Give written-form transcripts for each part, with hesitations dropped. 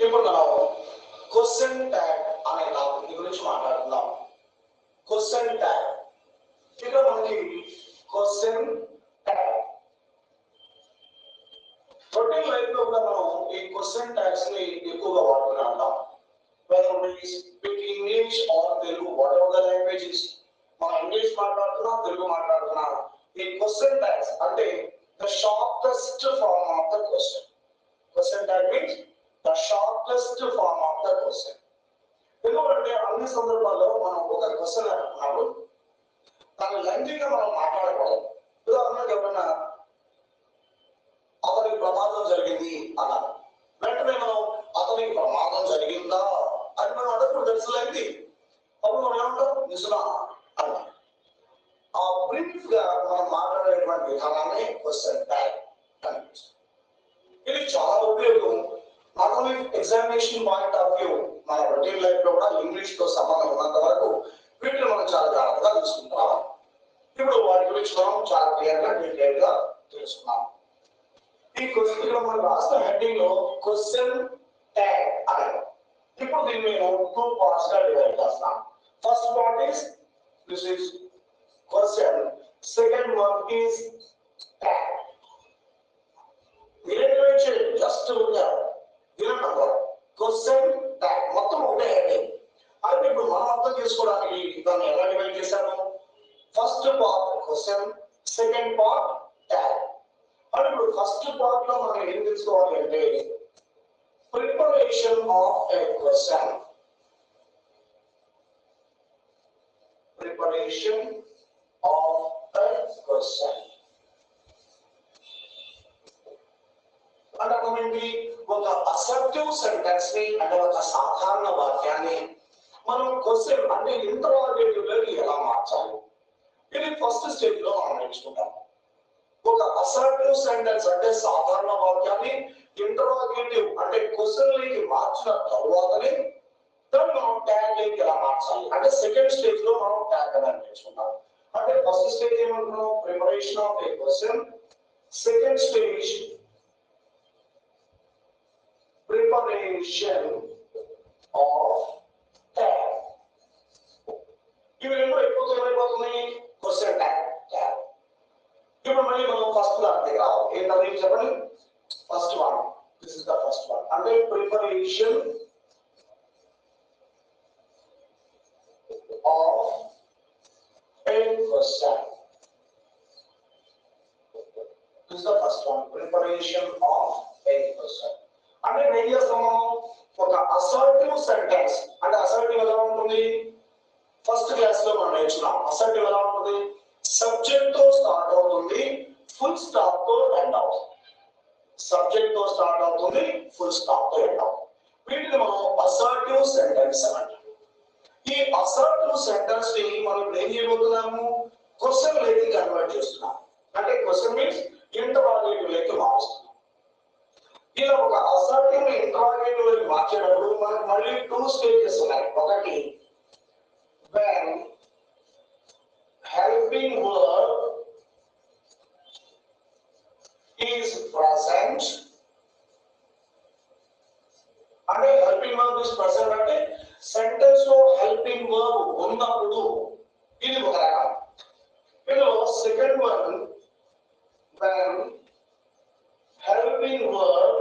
ఇప్పుడు మనం question tag అనే టాపిక్ గురించి మాట్లాడుతున్నాం. క్వశ్చన్ ట్యాగ్ ఇక్కడ మనకి క్వశ్చన్ ట్యాగ్ రొటీన్ లైఫ్ లో కూడా మనం ఈ క్వశ్చన్ ట్యాగ్స్ ని ఎక్కువగా వాడుతూనే ఉంటాం. whether we speak English or Telugu, whatever the language is, మనం ఇంగ్లీష్ మాట్లాడుతున్నా తెలుగు మాట్లాడుతున్నా ఈ క్వశ్చన్ ట్యాగ్స్ అంటే the shortest form of the question. Question tag means the shortest form of the question. ఎందుకంటే అన్ని సందర్భాల్లో మనం ఒక క్వశ్చన్ అన్నప్పుడు దాన్ని లెంగ్తీగా మనం మాట్లాడకూడదు. ఉదాహరణకు ఎవరైనా అతనికి ప్రమాదం జరిగింది అన్నారు, వెంటనే మనం అతనికి ప్రమాదం జరిగిందా అని మనం అడగప్పుడు తెలుసులేంది, అప్పుడు మనం ఏమంటాం నిజమా అన్నా. ఆ బ్రీఫ్ గా మనం మాట్లాడేటువంటి విధానాన్ని క్వశ్చన్ ట్యాగ్ కనిపిస్తుంది. ఇది చాలా ఉపయోగం. Not only examination point of view, మన రొటీన్ లైఫ్ లో కూడా ఇంగ్లీష్ తో సంబంధం ఉన్నంత వరకు వీటిని మనం చాలా జాగ్రత్తగా తీసుకుంటాం. ఇప్పుడు వాటి గురించి మనం చాలా క్లియర్ గా డీటెయిల్ గా తెలుసుకున్నాం. ఈ క్వశ్చన్ ఇక్కడ మనం రాసిన హెడ్డింగ్ లో క్వశ్చన్ ట్యాగ్ అనేది. ఇప్పుడు దీన్ని నేను 2 పార్ట్స్ గా డివైడ్ చేస్తాం. First part is this is question, second one is tag. Just question tag మొత్తం ఒకటే హెడ్డింగ్. అయితే ఇప్పుడు మనం అర్థం చేసుకోవడానికి దాన్ని ఎలా డివైడ్ చేశాము? First part question, second part tag. అంటే ఇప్పుడు ఫస్ట్ పార్ట్ లో మనం ఏం తెలుసుకోవాలి అంటే preparation of a question. Preparation of a question అంటే అర్థమేంటి? ఒక అసర్టివ్ సెంటెన్స్ ని అంటే ఒక సాధారణ వాక్యాన్ని మనం క్వశ్చన్ అంటే ఇంటరాగేటివ్ లోకి ఎలా మార్చాలి, ఇది ఫస్ట్ స్టేజ్ లో మనం నేర్చుకుంటాం. ఒక అసర్టివ్ సెంటెన్స్ అంటే సాధారణ వాక్యాన్ని ఇంటరాగేటివ్ అంటే క్వశ్చన్ లోకి మార్చిన తరువాతనే దాన్ని మనం ట్యాగ్ లోకి ఎలా మార్చాలి అంటే సెకండ్ స్టేజ్ లో మనం ట్యాగ్ అని నేర్చుకుంటాం. అంటే ఫస్ట్ స్టేజ్ ఏమంటున్నాం? Preparation of a question. Second stage preparation of tag. ఇవి రెండు ఎక్కువ ఏమైపోతున్నాయి? Question tag. ఇప్పుడు మళ్ళీ మనం ఫస్ట్ దానికి రావాలి. ఏంటది చెప్పండి? First one, this is the first one అంటే preparation of a question. This is the first one, preparation of a question. అంటే ఏం చేస్తాం మనం? ఒక అసర్టివ్ సెంటెన్స్ అంటే అసర్టివ్ ఎలా ఉంటుంది? ఫస్ట్ క్లాస్ లో మనం నేర్చుకున్నాం. అసర్టివ్ ఎలా ఉంటుంది? సబ్జెక్ట్ తో స్టార్ట్ అవుతుంది, ఫుల్ స్టాప్ తో ఎండ్ అవుతుంది. సబ్జెక్ట్ తో స్టార్ట్ అవుతుంది, ఫుల్ స్టాప్ తో ఎండ్ అవుతుంది. వీటిని మనం అసర్టివ్ సెంటెన్స్ అంటాం. ఈ అసర్టివ్ సెంటెన్స్ ని మనం ఏం చేయబోతున్నాము? క్వశ్చన్ లోకి కన్వర్ట్ చేస్తున్నాం. అంటే క్వశ్చన్ మీన్స్ ఇంటరాగేటివ్ లోకి మారుస్తున్నాం. ఇలా ఒక అసర్టివ్ ఇంటరాగేటివ్ లోకి మార్చేటప్పుడు మనకు మళ్ళీ 2 స్టేజెస్ ఉన్నాయి. ఒకటి when helping verb is present. అంటే helping verb is present అంటే సెంటెన్స్ లో helping verb ఉన్నప్పుడు ఇది ఒక రకం. ఇందులో second one when helping verb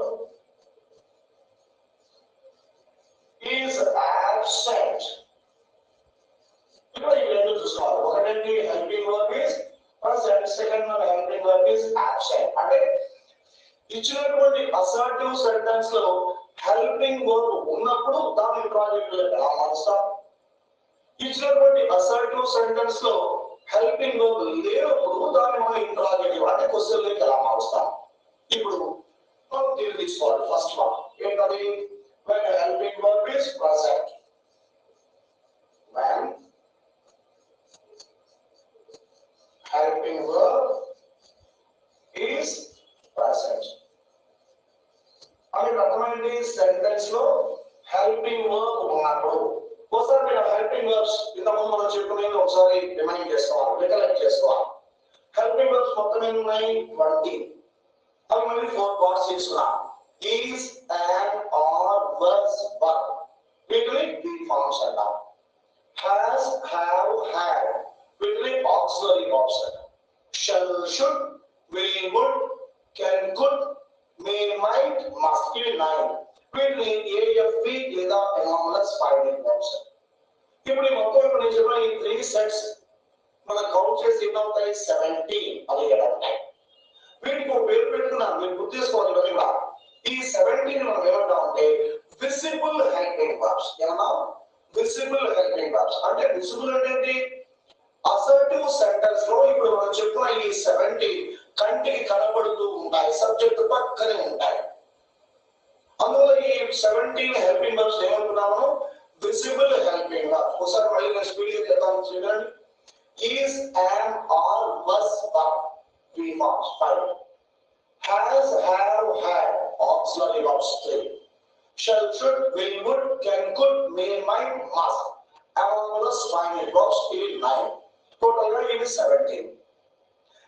is absent. ఇక్కడ ఈ రెండు చూసుకోవాలి. ఒకటి helping verb is present, second one helping verb is absent. అంటే ఇచ్చినటువంటి అసర్టివ్ సెంటెన్స్ లో helping verb ఉన్నప్పుడు దాన్ని ఇంటరాగేటివ్ లోకి ఎలా మారుస్తాం? ఇచ్చినటువంటి అసర్టివ్ సెంటెన్స్ లో helping verb లేనప్పుడు దాన్ని మనం ఇంటరాగేటివ్ అంటే క్వశ్చన్ లోకి ఎలా మారుస్తాం? ఇప్పుడు మనం దీన్ని తీసుకోవాలి. ఫస్ట్ వన్ ఏంటది? when helping verb is present. when helping verb is present. అంటే అర్థమైంది? సెంటెన్స్ లో helping verb ఉన్నప్పుడు. ఒకసారి మీరు helping verbs ఇంతకుముందు మనం చెప్పుకునేది ఒకసారి రిమైండ్ చేసుకోవాలి, రికలెక్ట్ చేసుకోవాలి. helping verbs మొత్తం ఎన్ని ఉన్నాయి? 20. అవి మళ్ళీ 4 పార్ట్స్ తీసుకున్నాం. is an or was verb. వీటిని be forms అంటాం. Has, have, had వీటిని auxiliary verbs అంటాం. Shall, should, will, would, can, could, may, might, must ఇవి 9. వీటిని AFV లేదా anomalous finite verbs అంటాం. ఇప్పుడు ఈ మొత్తం ఇప్పుడు నేను చెప్పిన ఈ 3 సెట్స్ మనం కౌంట్ చేసి ఎన్ని అవుతాయి? 17 అది అవుతాయి. వీటికి ఒక పేరు పెట్టుకున్నాను, మీరు గుర్తు చేసుకోవాలి. ఇవన్నీ కూడా ఈ 17 మనం ఏమంటాం అంటే విజిబుల్ హెల్పింగ్ వర్బ్స్. ఏమన్నా విజిబుల్ హెల్పింగ్ వర్బ్స్ అంటే విజిబుల్ అంటే ఏంటి? అసర్టివ్ సెంటెన్స్ లో ఇప్పుడు మనం చెప్పుకున్న ఈ 17 కంటికి కనబడుతూ ఉంటాయి, సబ్జెక్ట్ పక్కనే ఉంటాయి. అందులో ఈ 17 హెల్పింగ్ వర్బ్స్ ఏమనుకున్నాము? Visible helping verb. ఒకసారి మళ్ళీ నేను స్పీడ్ గా చెప్తాను చూడండి. Is, am, are, was, verb 3 forms 5. Has, have, had auxiliary verbs 3. Shall, should, will, would, can, could, may, might, must anomalous finite verbs 9. Total గా ఇది 17.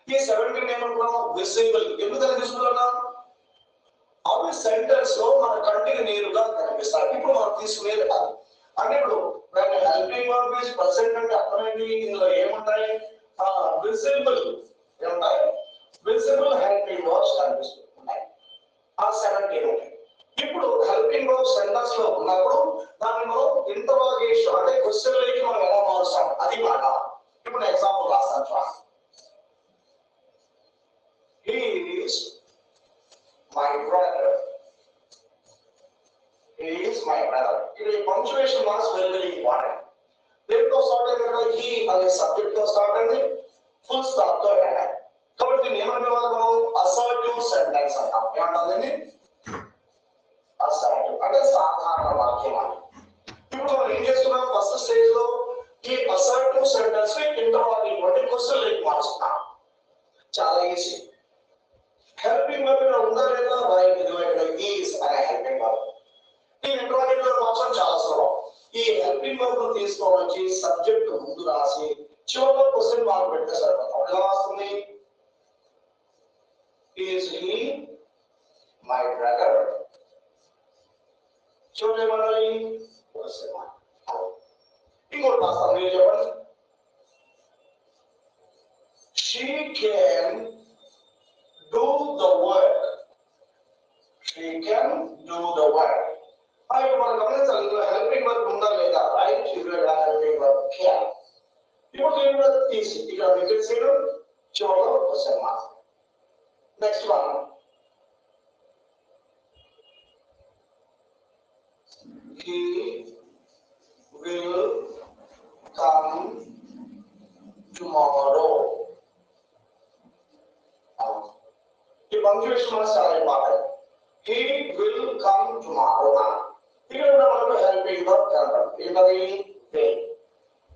ఈ 17 ఏమనుకున్నాం? విజిబుల్. ఎందుకని విజిబుల్ అన్నాం? అవి సెంటెన్స్ లో మన కంటికి నేరుగా కనిపిస్తాయి. ఇప్పుడు మనం తీసుకునేది కాదు అంటే ఇప్పుడు హెల్పింగ్ వర్బ్ ఇస్ ప్రెసెంట్ అంటే అర్థం ఏంటి? ఇందులో ఏముంటాయి? విజిబుల్ ఏముంటాయి? విజిబుల్ హెల్పింగ్ వర్బ్స్ కనిపిస్తున్నాయి. ఆ 17 ఉంటాయి. ఇప్పుడు హెల్పింగ్ వర్బ్ సెంటెన్స్ లో ఉన్నప్పుడు దాన్ని మనం ఇంటరాగేషన్ అంటే క్వశ్చన్ లోకి మనం ఎలా మారుస్తాం అది మాట. ఇప్పుడు ఎగ్జాంపుల్ రాస్తాను చూడండి. He is my brother. He is my brother. ఇది పంక్చుయేషన్ మార్క్స్ వెరీ ఇంపార్టెంట్. దేంతో స్టార్ట్ అయింది కదా? హీ అనే సబ్జెక్ట్ తో స్టార్ట్ అయింది, ఫుల్ స్టాప్ తో ఎండ్ అయింది. కాబట్టి దీన్ని ఏమనే వాళ్ళం? అసర్టివ్ సెంటెన్స్ అంటాం. ఏమంటాం దీన్ని? అసర్టివ్ అంటే సాధారణ వాక్యం అని. ఇప్పుడు మనం ఏం చేస్తున్నాం? ఫస్ట్ స్టేజ్ లో ఈ అసర్టివ్ సెంటెన్స్ ని ఇంటరాగేటివ్ అంటే క్వశ్చన్ లోకి మార్చుతున్నాం. చాలా ఈజీ. హెల్పింగ్ వర్బ్ ఉందా లేదా? రైట్. ఇదివైపు ఈస్ అనే హెల్పింగ్ వర్బ్. ఈ ఇంటరాగేటివ్ మార్చడం చాలా సులభం. ఈ హెల్పింగ్ వర్బ్ తీసుకోవాలి, సబ్జెక్ట్ ముందు రాసి చివరిలో క్వశ్చన్ మార్క్ పెడితే సరిపోతుంది. ఎలా వస్తుంది? Is he my brother? చూడండి మనల్ని క్వశ్చన్ మార్క్. ఇంకోటి రాస్తాం, మీరు చెప్పండి. She can do the work. She can do the work. ఇప్పుడు మనం గమనించాలి, ఇందులో హెల్పింగ్ వర్బ్ ఉందా లేదా? రైట్. ఇక్కడ హెల్పింగ్ వర్బ్ can. ఇప్పుడు దీనిలో తీసి ఇక్కడ మీకు చేయడం చివరిలో question mark. Next one. He will come tomorrow. ఈ పంక్చుయేషన్ మార్క్స్ చాలా important. He will come tomorrow. ఇక్కడ మనకు హెల్పింగ్ వర్బ్ కనపడుతుంది. ఏంటది? will.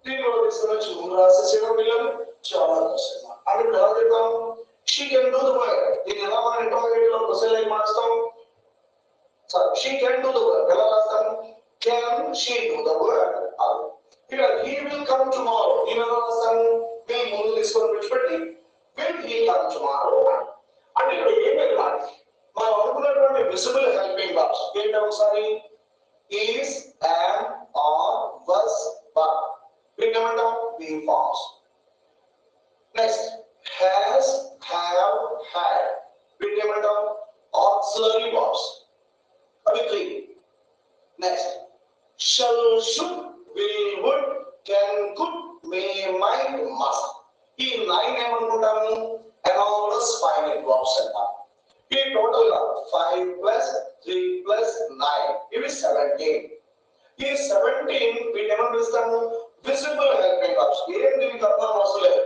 దీనిలో తీసుకుని ముందు రాసేసిన పిల్లలు చాలా క్వశ్చన్ మార్క్. అంటే ఎలా చెప్తాం? She can do the work. దీన్ని ఎలా మనం ఇంటరాగేటివ్ లో క్వశ్చన్ లైక్ మార్చుతాం? She can do the work. ఎలా రాస్తాం? Can she do the work? ఇక్కడ he will come tomorrow. దీన్ని ఎలా రాస్తాం? will ముందు తీసుకొని విడిచిపెట్టి will he come tomorrow. అంటే ఇక్కడ ఏం పెట్టాలి? మనం అనుకున్నటువంటి విజిబుల్ హెల్పింగ్ వర్బ్స్ ఏంటో ఒకసారి is, am, are, was, were. వీటిని ఏమంటాం? be forms. Next has, have, had. వీటిని ఏమంటాం? auxiliary verbs. అవి 3. Next shall, should, will, would, can, could, may, might, must. ఈ 9 ఏమనుకుంటాము? anomalous finite verbs అంటాం. ఈ టోటల్ గా 5 ప్లస్ 3 ప్లస్ 9 ఇవి 17. ఈ 17 వీటిని ఏమని పిలుస్తాము? Visible helping verbs. ఏం దీనికి అర్థం అవసరం లేదు.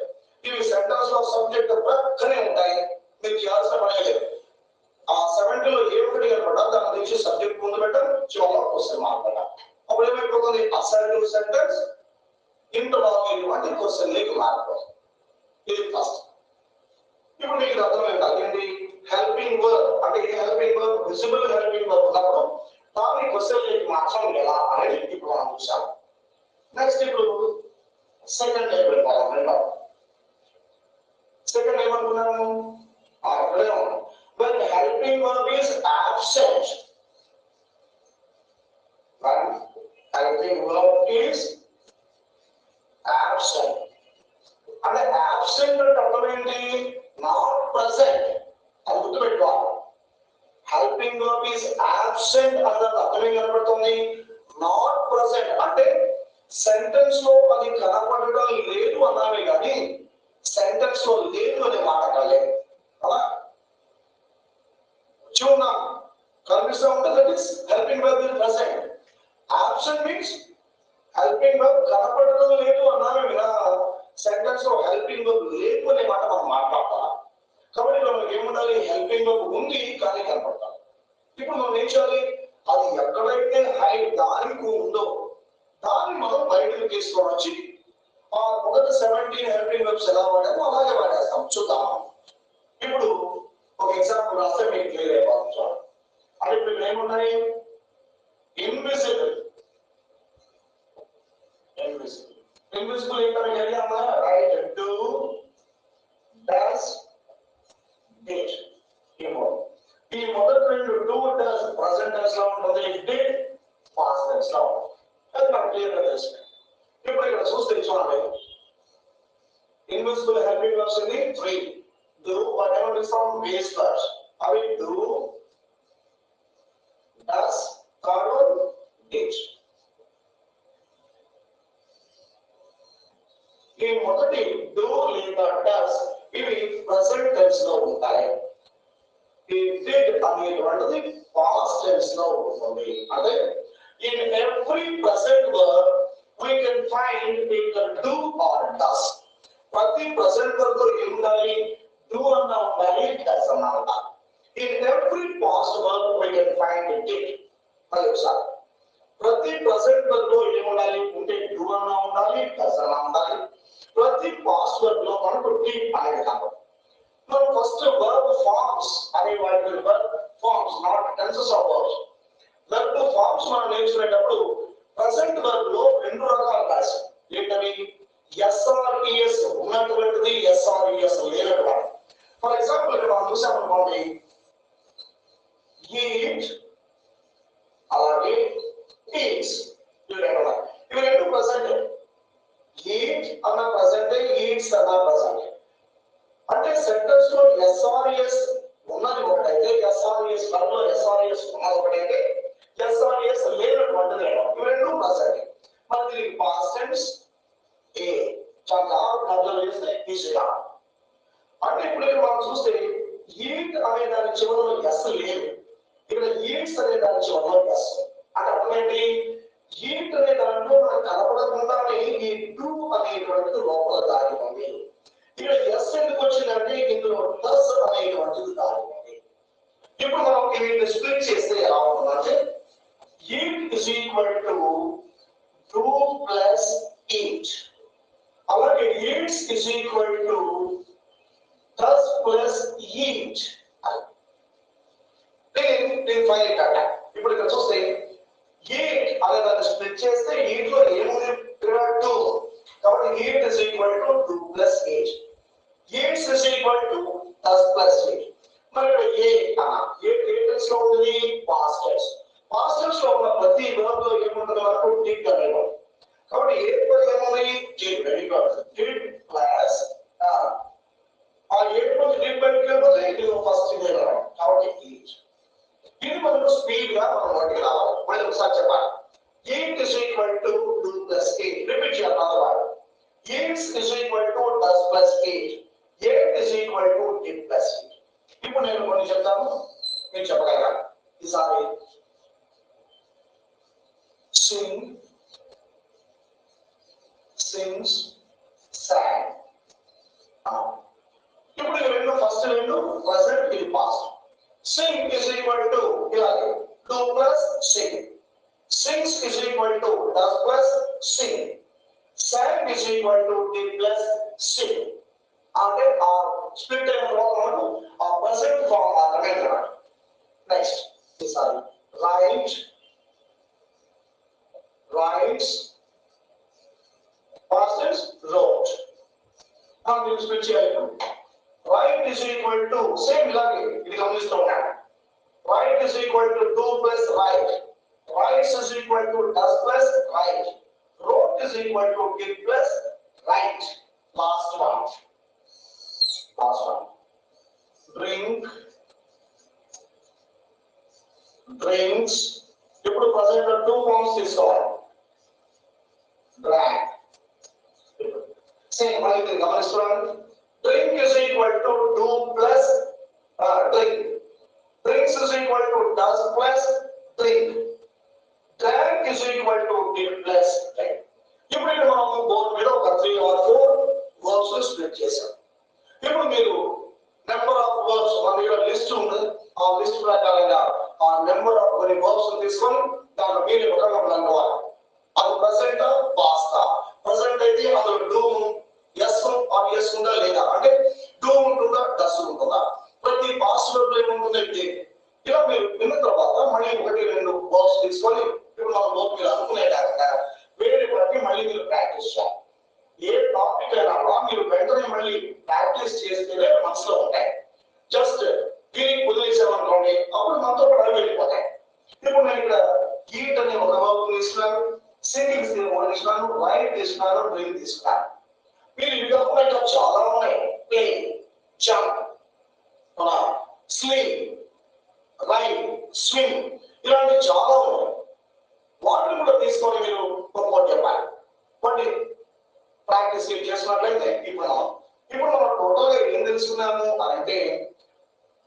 ఇవి సెంటెన్స్ లో సబ్జెక్ట్ పక్కనే ఉంటాయి, మీరు చేయాల్సిన పని లేదు. ఆ 17 లో ఏ ఒకటి కనపడ్డా దాని నుంచి సబ్జెక్ట్ ముందు పెట్టాలి, చివరిలో క్వశ్చన్ మార్క్ పెట్టాలి. అప్పుడు ఏమైపోతుంది? అసర్టివ్ సెంటెన్స్ ఇంటరాగేటివ్ అంటే క్వశ్చన్ లేక మారిపోతుంది. ఇది ఫస్ట్. ఇప్పుడు మీకు అర్థమైంది ఏంటి? హెల్పింగ్ వర్బ్ అంటే ఏ helping verb? Visible helping verb ఉన్నప్పుడు దాన్ని క్వశ్చన్ లేక మార్చడం ఎలా అనేది ఇప్పుడు మనం చూసాం. నెక్స్ట్ ఇప్పుడు సెకండ్ లెవెల్ వెళ్ళిపోదాం. సెకండ్ ఏమనుకున్నాము? when helping verb is absent ఏంటి? Not present. అది గుర్తుపెట్టుకోవాలి. హెల్పింగ్ వర్బ్ ఈస్ absent అన్నది అర్థమే కనబడుతుంది. నాట్ ప్రెసెంట్ అంటే సెంటెన్స్ లో అది కనపడడం లేదు అన్నామే కానీ సెంటెన్స్ లో లేదు అనే మాట కలేదు అలా చూద్దాం. కనిపిస్తూ ఉంటుంది. That is helping verb is present. absent means helping verb కనపడడం లేదు అన్నామే వినా సెంటెన్స్ లో హెల్పింగ్ వర్బ్ లేదు అనే మాట మనం మాట్లాడతాం. కాబట్టి మనకి ఏముండాలి? హెల్పింగ్ వర్బ్ ఉంది కానీ కనపడతాం. ఇప్పుడు మనం ఏం చేయాలి? అది ఎక్కడైతే దానికి ఉందో దాన్ని మనం బయటకు తీసుకొని వచ్చి ఆ మొదటి 17 హెల్పింగ్ వర్బ్స్ ఎలా వాడామో అలాగే వాడేస్తాం. చూద్దాం. ఇప్పుడు ఒక ఎగ్జాంపుల్ రాస్తే మీకు క్లియర్ అయిపోతుంది. చూడండి. అంటే ఇప్పుడు ఏమున్నాయి? ఇన్విజిబుల్. ఇన్విజిబుల్ ఇక్కడ వెళ్ళామా? రైట్. Do, does, did. ఈ మొదటి రెండు డూ, డస్ ప్రెసెంట్ టెన్స్ లో ఉంటుంది. డిడ్ పాస్ట్ టెన్స్ లో ఉంటుంది. అది మనకు క్లియర్ గా తెలుసు. ఇప్పుడు ఇక్కడ చూస్తే చూడండి. ఇన్విజిబుల్ హెల్పింగ్ వర్బ్స్ ఉంది 3. Do whatever is from base verbs. అవి do, does, third one did. ఈ మొదటి do లేదా does ఇవి ప్రెసెంట్ టెన్స్ లో ఉంటాయి. ఈ did అనేటువంటిది పాస్ట్ టెన్స్ లో ఉంటుంది. అంటే in every present verb we can find either do or does. ప్రతి ప్రెసెంట్ వర్బ్ లో ఏముండాలి? do అన్నా ఉండాలి, does అన్నా ఉండాలి. In every past verb we can find did. మళ్ళీ ఒకసారి ప్రతి ప్రెసెంట్ వర్బ్ లో ఏముండాలి? ఉంటే do అన్నా ఉండాలి, does అన్నా ఉండాలి. ప్రతి పాస్ట్ వర్బ్ లో మనకు did అనేది కాదు. మనం ఫస్ట్ వర్బ్ ఫార్మ్స్ అనే వాటి verb forms not tenses of verbs. Verb forms మనం నేర్చుకునేటప్పుడు ప్రెసెంట్ వర్బ్ లో రెండు రకాలు రాశాం. ఏంటవి? ఎస్ఆర్ఈఎస్ ఉన్నటువంటిది, ఎస్ఆర్ఈఎస్ లేనటువంటి. ఫర్ ఎగ్జాంపుల్ ఇక్కడ మనం చూసామనుకోండి, ఈట్ అలాగే ఈట్స్ ఇవి రెండు ప్రెసెంట్. ఈట్ అన్న ప్రెసెంట్, ఈట్స్ అన్న ప్రెసెంట్. అంటే సెంటెన్స్ లో ఎస్ఆర్ఈఎస్ ఉన్నది ఒకటైతే, ఎస్ఆర్ఈఎస్ లో ఎస్ఆర్ఈఎస్ ఉన్నది ఒకటైతే, ఎస్ఆర్ఈఎస్ లేనటువంటిది ఇవి రెండు ప్రెసెంట్. మరి పాస్ట్ టెన్స్ ఏ చాలా అబ్జర్వ్ చేస్తే ఈజీగా. అంటే ఇప్పుడు మనం చూస్తే ఈట్ అనే దాని చివరలో ఎస్ లేదు. ఇక్కడ ఈట్స్ అనే దాని చివరలో ఎస్. అంటే అర్థమేంటి? ఈట్ అనే దాంట్లో మనకు కనపడకుండానే ఈ డూ అనేటువంటిది లోపల దాగి ఉంది. ఇక్కడ ఎస్ ఎందుకు వచ్చిందంటే ఇందులో డస్ అనేటువంటిది దాగి ఉంది. ఇప్పుడు మనం వీటిని స్ప్లిట్ చేస్తే ఎలా ఉంటుందంటే eat is equal to do plus eat. అలాగే eats is equal to does plus eat. నేను ఫైనల్ కట్ట. ఇప్పుడు ఇక్కడ చూస్తే ఈట్ అనే దాన్ని స్ప్లిట్ చేస్తే ఈట్ లో ఏముంది? 2. కాబట్టి eat is equal to do plus eat. Eats is equal to does plus eat. మరి ఏ అన్న ఏ టెన్స్ లో ఉంది? Past tense. పాస్ట్ టెన్స్ లో ఉన్న ప్రతి వర్బ్ లో ఏముంటుంది? మనకు డిడ్ అనేవాడు. కాబట్టి ఏ పదం ఏముంది? Did. Very good. Did plus ఆ ఏ పదం డిడ్ బయటకు వెళ్ళిపోతే ఇది ఫస్ట్ ఇదే రావాలి. కాబట్టి ఈట్. ఇది మనకు స్పీడ్ గా మనం వాటికి రావాలి. మళ్ళీ ఒకసారి చెప్పాలి. Eat is equal to do plus eat. Repeat చేయాలి అన్నమాట. Eats is equal to does plus eat. Eight is equal to did plus eat. ఇప్పుడు నేను కొన్ని చెప్తాను, మీరు చెప్పగలరా? ఈసారి సింగ్, sings, sang. ఇప్పుడు ఈ రెండు ఫస్ట్ రెండు ప్రెసెంట్, ఇది past. Sing is equal to ఇలాగే do plus sing. Sings is equal to does plus sing. sang is equal to did plus sing. అంటే ఆ స్ప్లిట్ అయిన మనం ఆ ప్రెసెంట్ ఫామ్ మాత్రమే చూడాలి. నెక్స్ట్ ఈసారి right, rights, past tense wrote. Now we will switch here. Write is equal to same like it is only stone. Write is equal to do plus write. Writes is equal to does plus write. Wrote is equal to did plus write. Last one. మీరు గమనిస్తున్నాను. Drink is equal to do plus drink. Drinks is equal to does plus drink. Drank is equal to did plus drink. ఇప్పుడు ఇక్కడ మనం board మీద ఒక 3 or 4 verbs split చేసాం. ఇప్పుడు మీరు నెంబర్ ఆఫ్ వర్బ్స్ మన దగ్గర లిస్ట్ ఉంది. ఆ లిస్ట్ ప్రకారంగా ఆ నెంబర్ ఆఫ్ కొన్ని వర్బ్స్ తీసుకొని దాని మీరు ఒక అనుకోవాలి. అది ప్రెసెంట్ పాస్తా. ప్రెసెంట్ అయితే అందులో డూ ఎస్ ఆర్ ఎస్ ఉందా లేదా, అంటే డూ ఉంటుందా డస్ ఉంటుందా, ప్రతి పాస్ట్ వర్బ్ ఏముంటుందంటే ఇలా మీరు విన్న తర్వాత మళ్ళీ 1-2 వర్బ్స్ తీసుకొని ఇప్పుడు మనం బోర్డు మీరు అనుకునేటాక వేరే ప్రతి మళ్ళీ మీరు ప్రాక్టీస్ చేయాలి. ఏ టాపిక్ అయినా కూడా మీరు వెంటనే మళ్ళీ ప్రాక్టీస్ చేస్తేనే మనసులో ఉంటాయి. జస్ట్ దీనికి వదిలేసామనుకోండి అప్పుడు మనతో కూడా వెళ్ళిపోతాయి. ఇప్పుడు నేను ఇక్కడ ఈట్ అనే ఒక వర్బ్ తీసుకున్నాను, సింగింగ్ తీసుకున్నాను, రైట్ తీసుకున్నాను, డ్రింక్ తీసుకున్నాను. మీరు ఇవి కాకుండా చాలా ఉన్నాయి. Play, jump, sleep, ride, swim, ఇలాంటి చాలా ఉన్నాయి. వాటిని కూడా తీసుకొని మీరు ఒక్కొక్క చెప్పాలి. వాటి ప్రాక్టీస్ చేసినట్లయితే ఇప్పుడు మనం టోటల్ గా ఏం తెలుసుకున్నాము అంటే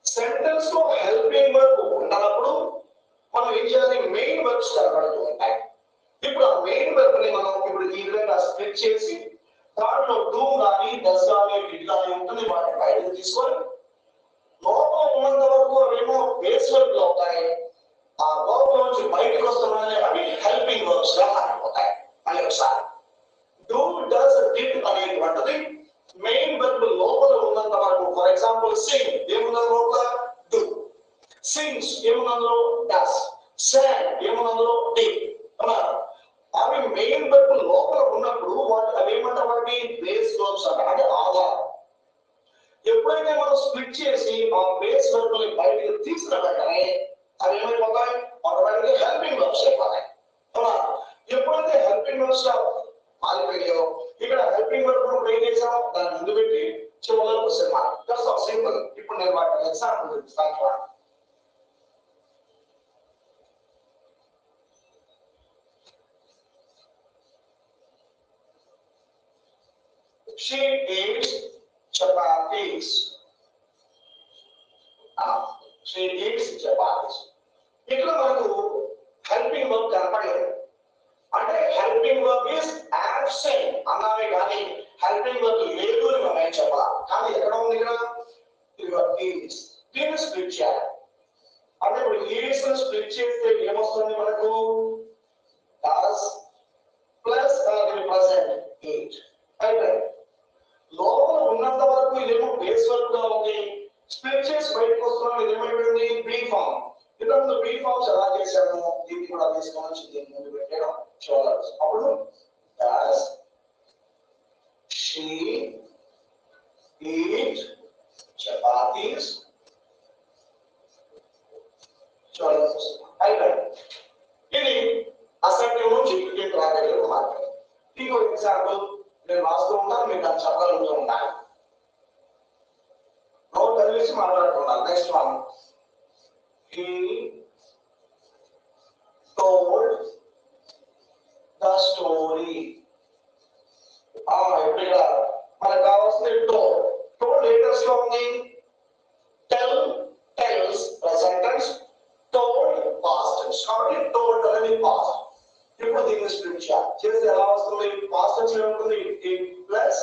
సెంటెన్స్ లో హెల్పింగ్ వర్బ్ ఉన్నప్పుడు మనం ఏం చేయాలి, మెయిన్ వర్బ్స్ కనబడుతూ ఉంటాయి. ఇప్పుడు ఆ మెయిన్ వర్బ్ ని మనం ఇప్పుడు ఈ విధంగా స్ప్లిట్ చేసి దాంట్లో డూ కానీ డస్ కానీ డిడ్ కానీ ఉంటుంది, వాటిని బయటకు తీసుకొని లోపల ఉన్నంత వరకు అవేమో బేస్ వర్బ్ లో అవుతాయి. ఆ వర్బ్ నుంచి బయటకు వస్తున్నాయి అవి హెల్పింగ్ వర్బ్స్ గా మారిపోతాయి. మళ్ళీ ఒకసారి డూ డస్ డిడ్ అనేటువంటిది మెయిన్ వర్బ్ లోపల ఉన్నంత వరకు. ఫర్ ఎగ్జాంపుల్ సింగ్ ఏమున్నది లోపల డూ, సింగ్స్ ఏమున్నందులో డస్, సాంగ్ ఏమున్నందులో డిడ్ అన్నారు. అవి మెయిన్ వర్బ్ లోపల ఉన్నప్పుడు అవి ఏమంటారు, వాటిని బేస్ వర్బ్స్ అంటారు, అంటే ఆధారం. ఎప్పుడైతే మనం స్ప్లిట్ చేసి ఆ బేస్ వర్బ్ ని బయటకు తీసిన వెంటనే అవి ఏమైపోతాయి, ఆటోమేటిక్గా హెల్పింగ్ వర్బ్స్ అయిపోతాయి. ఎప్పుడైతే హెల్పింగ్ వర్బ్స్ మారిపోయాయో ఇక్కడ హెల్పింగ్ వర్బ్ ఏం చేసాం, దాన్ని ముందు పెట్టి చివరిలో question mark. Just of simple. ఇప్పుడు నేను వాటి ఎగ్జాంపుల్ ఇస్తాను. She eats chapatis. She eats chapatis. ఇక్కడ మనకు హెల్పింగ్ వర్బ్ కనపడలేదు. అంటే హెల్పింగ్ వర్బ్ ఇస్ absent అన్నామే కానీ హెల్పింగ్ వర్బ్ లేదు అని మనం చెప్పాలి. కానీ ఎక్కడ ఉంది ఇక్కడ ఈట్స్. దీన్ని స్ప్లిట్ చేయాలి. అంటే ఇప్పుడు ఈట్స్ ని స్ప్లిట్ చేస్తే ఏమొస్తుంది మనకు, డస్ ప్లస్ ప్రెసెంట్ ఈట్. అయితే లోపల ఉన్నంత వరకు ఇదేమో బేస్ వర్బ్ గా ఉంది. స్ప్లిట్ చేసి బయటకు వస్తున్నాం, ఇదేమైపోయింది బీ ఫామ్. ఇంతకుముందు బీ ఫామ్స్ ఎలా చేశాము, దీన్ని కూడా తీసుకొని దీన్ని ముందు పెట్టడం చూడాలి. అప్పుడు డస్ షీ ఈట్ చపాతీస్ చూడాలి. అయితే ఇది అసెప్టివ్ నుంచి ఇంట్రాగేటివ్ మాత్రమే. ఇంకో ఎగ్జాంపుల్ నేను రాస్తూ ఉంటాను, మీరు దాన్ని చెప్పగలుగుతూ ఉండాలి. నోట్ కలిసి మాట్లాడుతున్నాను. Next one, he told the story. ఇప్పుడు ఇక్కడ మనకు కావాల్సింది టోల్డ్. టోల్డ్ లేటర్స్ లో ఉంది. Tell, tells present tense, told past tense. కాబట్టి టోల్డ్ అనేది పాస్ట్. ఇప్పుడు దీన్ని స్ప్లిట్ చేస్తే ఎలా వస్తుంది, పాస్ట్ టెన్స్ లో ఉంటుంది ఇట్ ప్లస్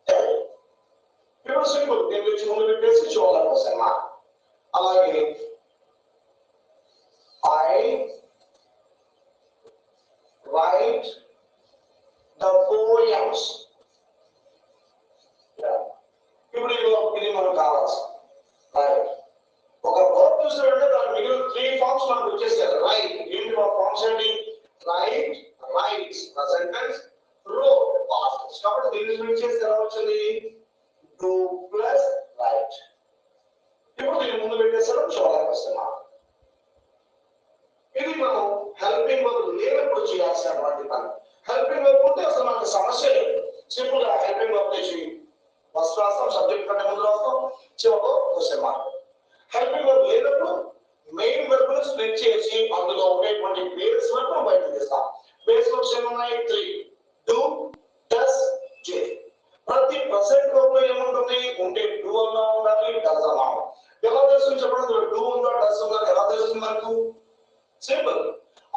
టెల్. ఇప్పుడు సింపుల్, దీన్ని ముందు పెట్టేసి చూడాలి కోసం. అలాగే I write the poems. ఇప్పుడు ఇది మనకు కావాల్సి రైట్. ఒక వర్బ్ చూసినట్టే దాని మిగిలిన 3 ఫార్మ్స్ మనకు వచ్చేసారు. రైట్ ఏంటి ఫార్మ్స్ ఏంటి, write, writes present tense, wrote past tense. కాబట్టి దీన్ని స్ప్లిట్ చేస్తే ఎలా వచ్చింది, డూ ప్లస్ రైట్. ఇప్పుడు దీన్ని ముందు పెట్టేసారు చూడాలి వస్తున్నా. ఇది మనం హెల్పింగ్ వర్బ్ లేనప్పుడు చేయాల్సినటువంటి పని. హెల్పింగ్ వర్బ్ ఉంటే అసలు మనకు సమస్య లేదు. సింపుల్ గా హెల్పింగ్ వర్బ్ చేసి ఫస్ట్ రాస్తాం, సబ్జెక్ట్ కంటే ముందు రాస్తాం, చివరిలో క్వశ్చన్ మార్క్. హెల్పింగ్ వర్బ్ లేనప్పుడు మెయిన్ వర్బ్ ను స్ప్లిట్ చేసి అందులో ఉండేటువంటి బేస్ వర్బ్ ను బయటకు తీస్తాం. బేస్ వర్బ్స్ ఏమున్నాయి, 3, do, does, did. Present verb లో ఏముంటుంది? ఉంటే డూ అన్నా ఉండాలి, డస్ అన్నా ఉండాలి. ఎలా తెలుస్తుంది చెప్పండి? డూ ఉందా డస్ ఉందా ఎలా తెలుస్తుంది మనకు? సింపుల్.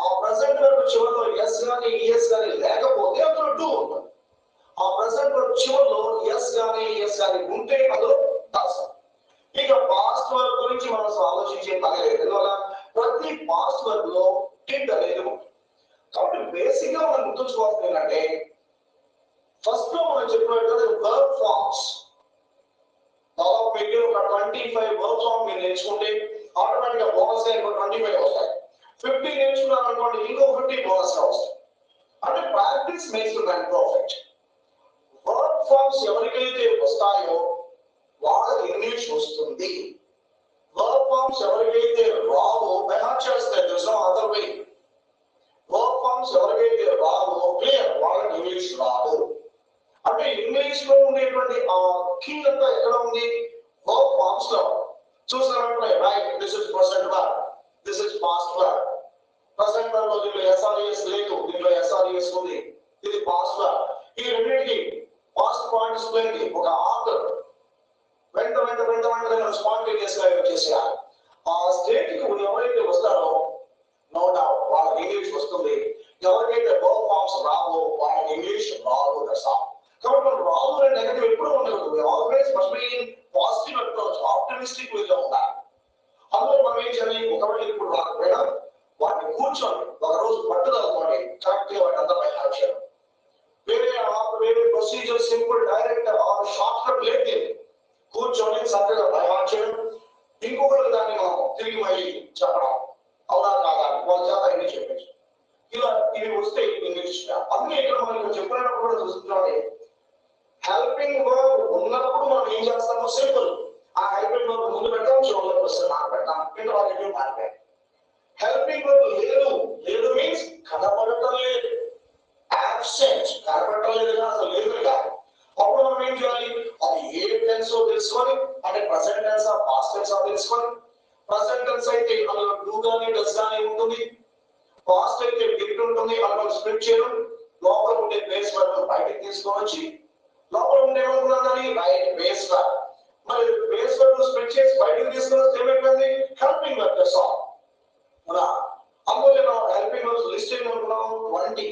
ఆ ప్రెసెంట్ వర్బ్ చివరిలో ఎస్ గానీ ఈఎస్ గానీ లేకపోతే అందులో డూ ఉంటుంది. ఆ ప్రెసెంట్ వర్బ్ చివరిలో ఎస్ గానీ ఈఎస్ గానీ ఉంటే అందులో డస్. ఇక పాస్ట్ వర్బ్ గురించి మనం ఆలోచించే పని లేదు. ఎందువల్ల ప్రతి పాస్ట్ వర్బ్ లో డిడ్ అనేది ఉంటుంది. కాబట్టి బేసిక్ గా మనం గుర్తుంచుకోవాల్సింది ఏంటంటే ఫస్ట్ లో మనం చెప్పినట్టు వర్బ్ ఫార్మ్స్ దాదాపు మీకు ఒక 25 వర్బ్ ఫార్మ్ మీరు నేర్చుకుంటే ఆటోమేటిక్ గా బోనస్ గా 25 వస్తాయి. 50 నేర్చుకున్నారు అనుకోండి ఇంకో 50 బోనస్ గా వస్తాయి. అంటే practice makes the man perfect. Verb forms ఎవరికైతే వస్తాయో వాళ్ళకి ఇంగ్లీష్ వస్తుంది. వర్బ్ ఫార్మ్స్ ఎవరికైతే రావో మెహాట్ చేస్తాయి. There is no other way. Verb forms ఎవరికైతే రావో క్లియర్ వాళ్ళకి ఇంగ్లీష్ రాదు. అంటే ఇంగ్లీష్ లో ఉండేటువంటి ఆ కీ అంతా ఎక్కడ ఉంది? వర్బ్ ఫార్మ్స్ లో. చూసారంటే right this is present verb, this is past verb. Present verb లో దీంట్లో ఎస్ఆర్ఈఎస్ లేదు, దీంట్లో ఎస్ఆర్ఈఎస్ ఉంది. ఇది పాస్ట్ వర్బ్. ఈ రెండింటికి పాస్ట్ పార్టిసిపుల్ ఒక ఆర్డర్ వెంట స్పాంటేనియస్ గా చేసేయాలి. ఆ స్టేట్ కి ఎవరైతే వస్తారో నో డౌట్ వాళ్ళకి ఇంగ్లీష్ వస్తుంది. ఎవరికైతే వర్బ్ ఫార్మ్స్ రావో వాళ్ళకి ఇంగ్లీష్ రాదు. కాబట్టి మనం రాదు అనే నెగటివ్ ఎప్పుడు ఉండదు. Always must be in positive approach, optimistic వేలో ఉండాలి. అందులో మనం ఏం చేయాలి? ఒకవేళ ఇప్పుడు రాకపోయినా వాటిని కూర్చొని ఒక రోజు పట్టుదలతోటి కరెక్ట్ గా వాటి అంతా బయట చేయడం. వేరే procedure simple direct short cut లేదు. కూర్చొని చక్కగా బయట చేయడం, ఇంకొకరికి దాన్ని మనం తిరిగి మళ్ళీ చెప్పడం, అవునా కాదా వాళ్ళ చేత అన్ని చెప్పచ్చు. ఇలా ఇవి వస్తే ఇంగ్లీష్. అందుకే ఇక్కడ మనం చెప్పినప్పుడు కూడా చూస్తున్నాం హెల్పింగ్ వర్బ్ ఉన్నప్పుడు మనం ఏం చేస్తాము? సింపుల్. ఆ హెల్పింగ్ వర్బ్ ముందు పెడతాం, చివరిలో వస్తే మాట పెడతాం. ఇంటరాగేటివ్ మారిపోయి. హెల్పింగ్ వర్బ్ లేదు, లేదు మీన్స్ కనపడటం లేదు, absent కనపడటం లేదు కదా, అసలు లేదు కాదు. అప్పుడు మనం ఏం చేయాలి? అది ఏ టెన్స్ తెలుసుకొని, అంటే ప్రెసెంట్ టెన్స్ ఆ పాస్ట్ టెన్స్ తెలుసుకొని, ప్రెసెంట్ టెన్స్ అయితే అందులో డూ గానీ డస్ గానీ ఉంటుంది, పాస్ట్ అయితే డిడ్ ఉంటుంది. అందులో స్ప్లిట్ చేయడం, లోపల ఉండే బేస్ వర్బ్ బయటకు తీసుకొని వచ్చి లోపల ఉండే ఏమనుకున్నాను రైట్ బేస్ వర్బ్. మరి బేస్ వర్బ్ స్ప్లిట్ చేసి బయటకు తీసుకొని వస్తే ఏమైపోయింది? Helping verb. అందులో మనం హెల్పింగ్ వర్బ్స్ లిస్ట్ ఏమనుకున్నాం? 20.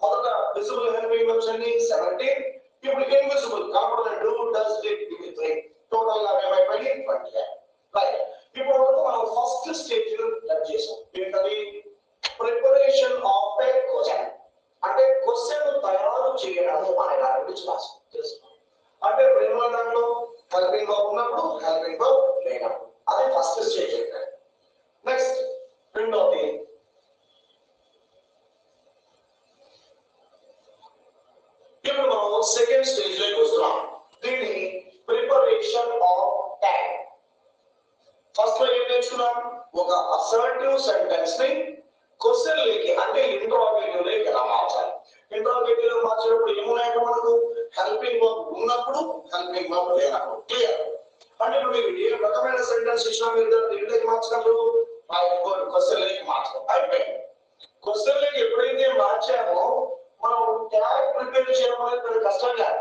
మొదట విజిబుల్ హెల్పింగ్ వర్బ్స్ అన్ని 17. ఇప్పుడు ఇన్విజిబుల్ కాకుండా డూ డస్ డిడ్ ఇవి 3. టోటల్ గా ఏమైపోయింది? 20. రైట్. ఇప్పుడు మనం ఫస్ట్ స్టేజ్ టచ్ చేసాం. ఏంటది? Preparation of a question. అంటే క్వశ్చన్ తయారు చేయడము అనే దాని గురించి తెలుసుకోవాలి. అంటే రెండో దాంట్లో హెల్పింగ్ వర్బ్ ఉన్నప్పుడు, హెల్పింగ్ వర్బ్ లేనప్పుడు, అది ఫస్ట్ స్టేజ్ అయితే. నెక్స్ట్ రెండోది ఇప్పుడు మనం సెకండ్ స్టేజ్ లోకి వస్తున్నాం. దీన్ని ప్రిపరేషన్ ఆఫ్ ట్యాగ్. ఫస్ట్ లో ఏం నేర్చుకున్నాం? ఒక అసర్టివ్ సెంటెన్స్ ని క్వశ్చన్ లేకి అంటే ఇంటరాగేటివ్ లేకి ఎలా మార్చాలి. ఇంటరాగేటివ్ లో మార్చేటప్పుడు ఏమున్నాయంటే మనకు హెల్పింగ్ వర్బ్ ఉన్నప్పుడు, హెల్పింగ్ వర్బ్ లేనప్పుడు. క్లియర్. అంటే ఇప్పుడు మీరు ఏ రకమైన సెంటెన్స్ ఇచ్చినా మీరు దాన్ని ఇంటికి మార్చగలరు, క్వశ్చన్ లేకి మార్చడం అయిపోయింది. క్వశ్చన్ లేకి ఎప్పుడైతే మార్చామో మనం ట్యాగ్ ప్రిపేర్ చేయడం అనేది పెద్ద కష్టం కాదు.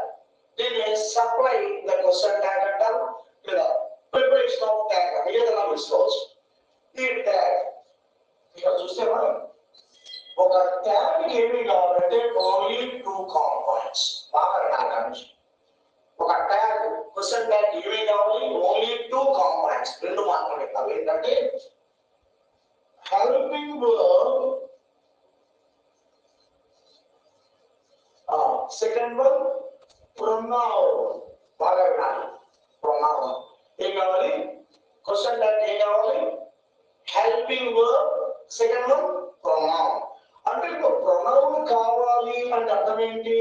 దీన్ని సప్లై ద క్వశ్చన్ ట్యాగ్ అంటారు, లేదా ప్రిపరేషన్ ఆఫ్ ట్యాగ్ ఏదైనా తీసుకోవచ్చు. ఈ ట్యాగ్ ఇక్కడ చూస్తే మనం ఒక ట్యాగ్ ఏమి కావాలంటే ఓన్లీ 2 కాంపోనెంట్స్. బాగా వినాలి. ఒక ట్యాగ్ క్వశ్చన్ ట్యాగ్ ఏమి కావాలి? ఓన్లీ 2 కాంపోనెంట్స్, 2 మాత్రమే. అవి ఏంటంటే helping verb, second one pronoun. బాగా వినాలి. ప్రొనౌన్ ఏం కావాలి? క్వశ్చన్ ట్యాగ్ ఏం కావాలి? Helping verb, second one pronoun. అంటే ప్రొనౌన్ కావాలి అంటే అర్థం ఏంటి?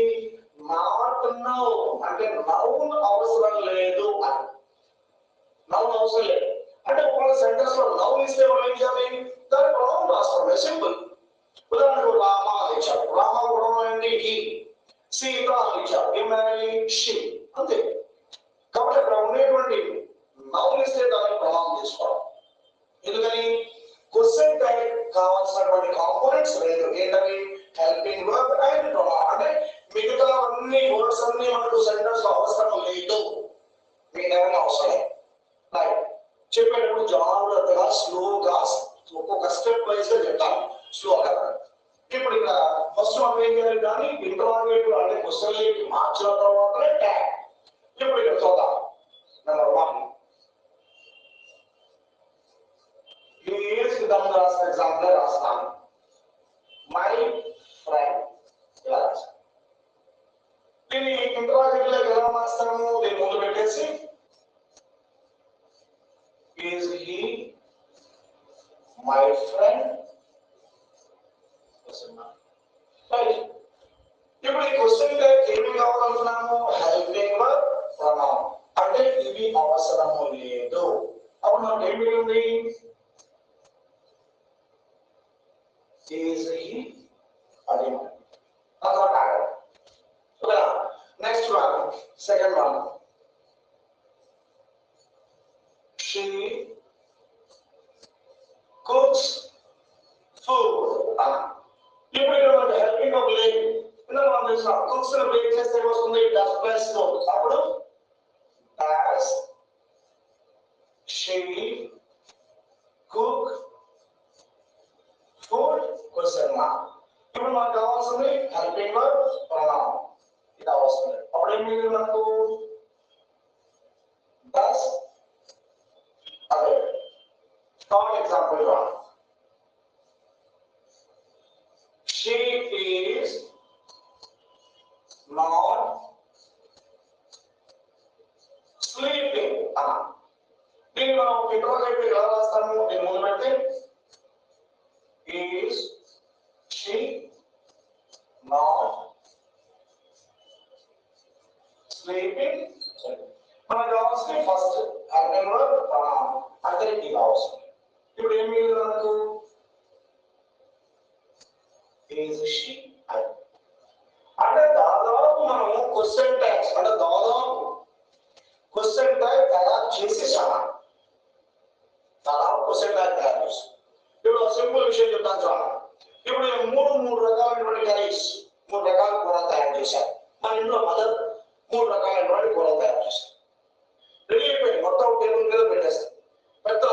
Not noun. అంటే నౌన్ అవసరం లేదు అని. నౌన్ అవసరం లేదు అంటే ఒక సెంటెన్స్ లో నౌన్ ఇస్తే మనం ఏం చేయాలి? దాని ప్రొనౌన్ రాస్తాం. సింపుల్. ఉదాహరణకు రామ అని ఇచ్చారు. రామ ప్రొనౌన్ ఏంటి? హి. సీత అని ఇచ్చారు. ఏమైంది? షీ. అంతే. కాబట్టి అక్కడ ఉండేటువంటి నౌన్ ఇస్తే దాన్ని ప్రొనౌన్ తీసుకోవడం. ఎందుకని? క్వశ్చన్ ట్యాగ్ కావాల్సినటువంటి కాంపోనెంట్స్ లేదు. ఏంటవి? Helping verb and pronoun. అంటే మిగతా అన్ని వర్డ్స్ అన్ని మనకు సెంటెన్స్ అవసరం లేదు, మీకేమైనా అవసరం రైట్. చెప్పేటప్పుడు జాగ్రత్తగా స్లోగా ఒక్కొక్క స్టెప్ వైజ్ గా చెప్తాను, స్లోగా. ఇప్పుడు ఇక్కడ ఫస్ట్ మనం ఏం చేయాలి, కానీ ఇంటరాగేటివ్ అంటే క్వశ్చన్ మార్చిన తర్వాతనే ట్యాగ్. ఇప్పుడు ఇక్కడ చూద్దాం. నెంబర్ 1 విధంగా రాసిన ఎగ్జాంపుల్ రాస్తాను. మై ఫ్రెండ్ ఇలా రాస్తాను. దీన్ని ఇంటరాగేటివ్ ఎలా రాస్తాము, దీన్ని ముందు పెట్టేసి ఈజ్ హీ మై ఫ్రెండ్. ఇప్పుడు ఈ క్వశ్చన్ ఏమి కావాలనుకున్నాము, హెల్పింగ్ వర్బ్ ప్రొనౌన్ అంటే ఇవి అవసరము లేదు. అప్పుడు మనకు ఏం మిగిలింది, అది next one, second one, she cooks food. ఇప్పుడు ఇక్కడ మనకి హెల్పింగ్ వర్బ్ లేదు. ఇందులో మనం చూసాం కుక్స్ బ్రేక్ చేస్తే వస్తుంది డస్ ప్లస్ నోట్. అప్పుడు does she cook food question mark. ఇప్పుడు మనకు కావాల్సింది హెల్పింగ్ వర్బ్ ప్రొనౌన్, ఇది అవసరం. అప్పుడు ఏం మిగిలింది మనకు, డస్. అదే third example one, she is not sleeping. దీన్ని మనం ఇంటరాగేటివ్ ఎలా రాస్తాము, దీన్ని ముందు పెడితే is she not sleeping. మనకు కావాల్సింది ఫస్ట్ హెల్పింగ్ వర్బ్ ప్రొనౌన్ అంటే ఇది అవసరం. ఇప్పుడు ఏం మిగిలింది మనకు, is she. అంటే దాదాపు మనం క్వశ్చన్ ట్యాగ్స్ అంటే దాదాపు క్వశ్చన్ ట్యాగ్ తయారు చేసేసామా, దాదాపు క్వశ్చన్ ట్యాగ్ తయారు చేసాం. ఇప్పుడు సింపుల్ విషయం చెప్తాను చూడాలి. ఇప్పుడు మూడు రకాలైనటువంటి కర్రీస్, 3 రకాల కూరలు తయారు చేశారు. మన ఇంట్లో మదర్ 3 రకాలైనటువంటి కూరలు తయారు చేశారు. రెడీ అయిపోయింది, మొత్తం టేబుల్ మీద పెట్టేస్తాం. పెద్ద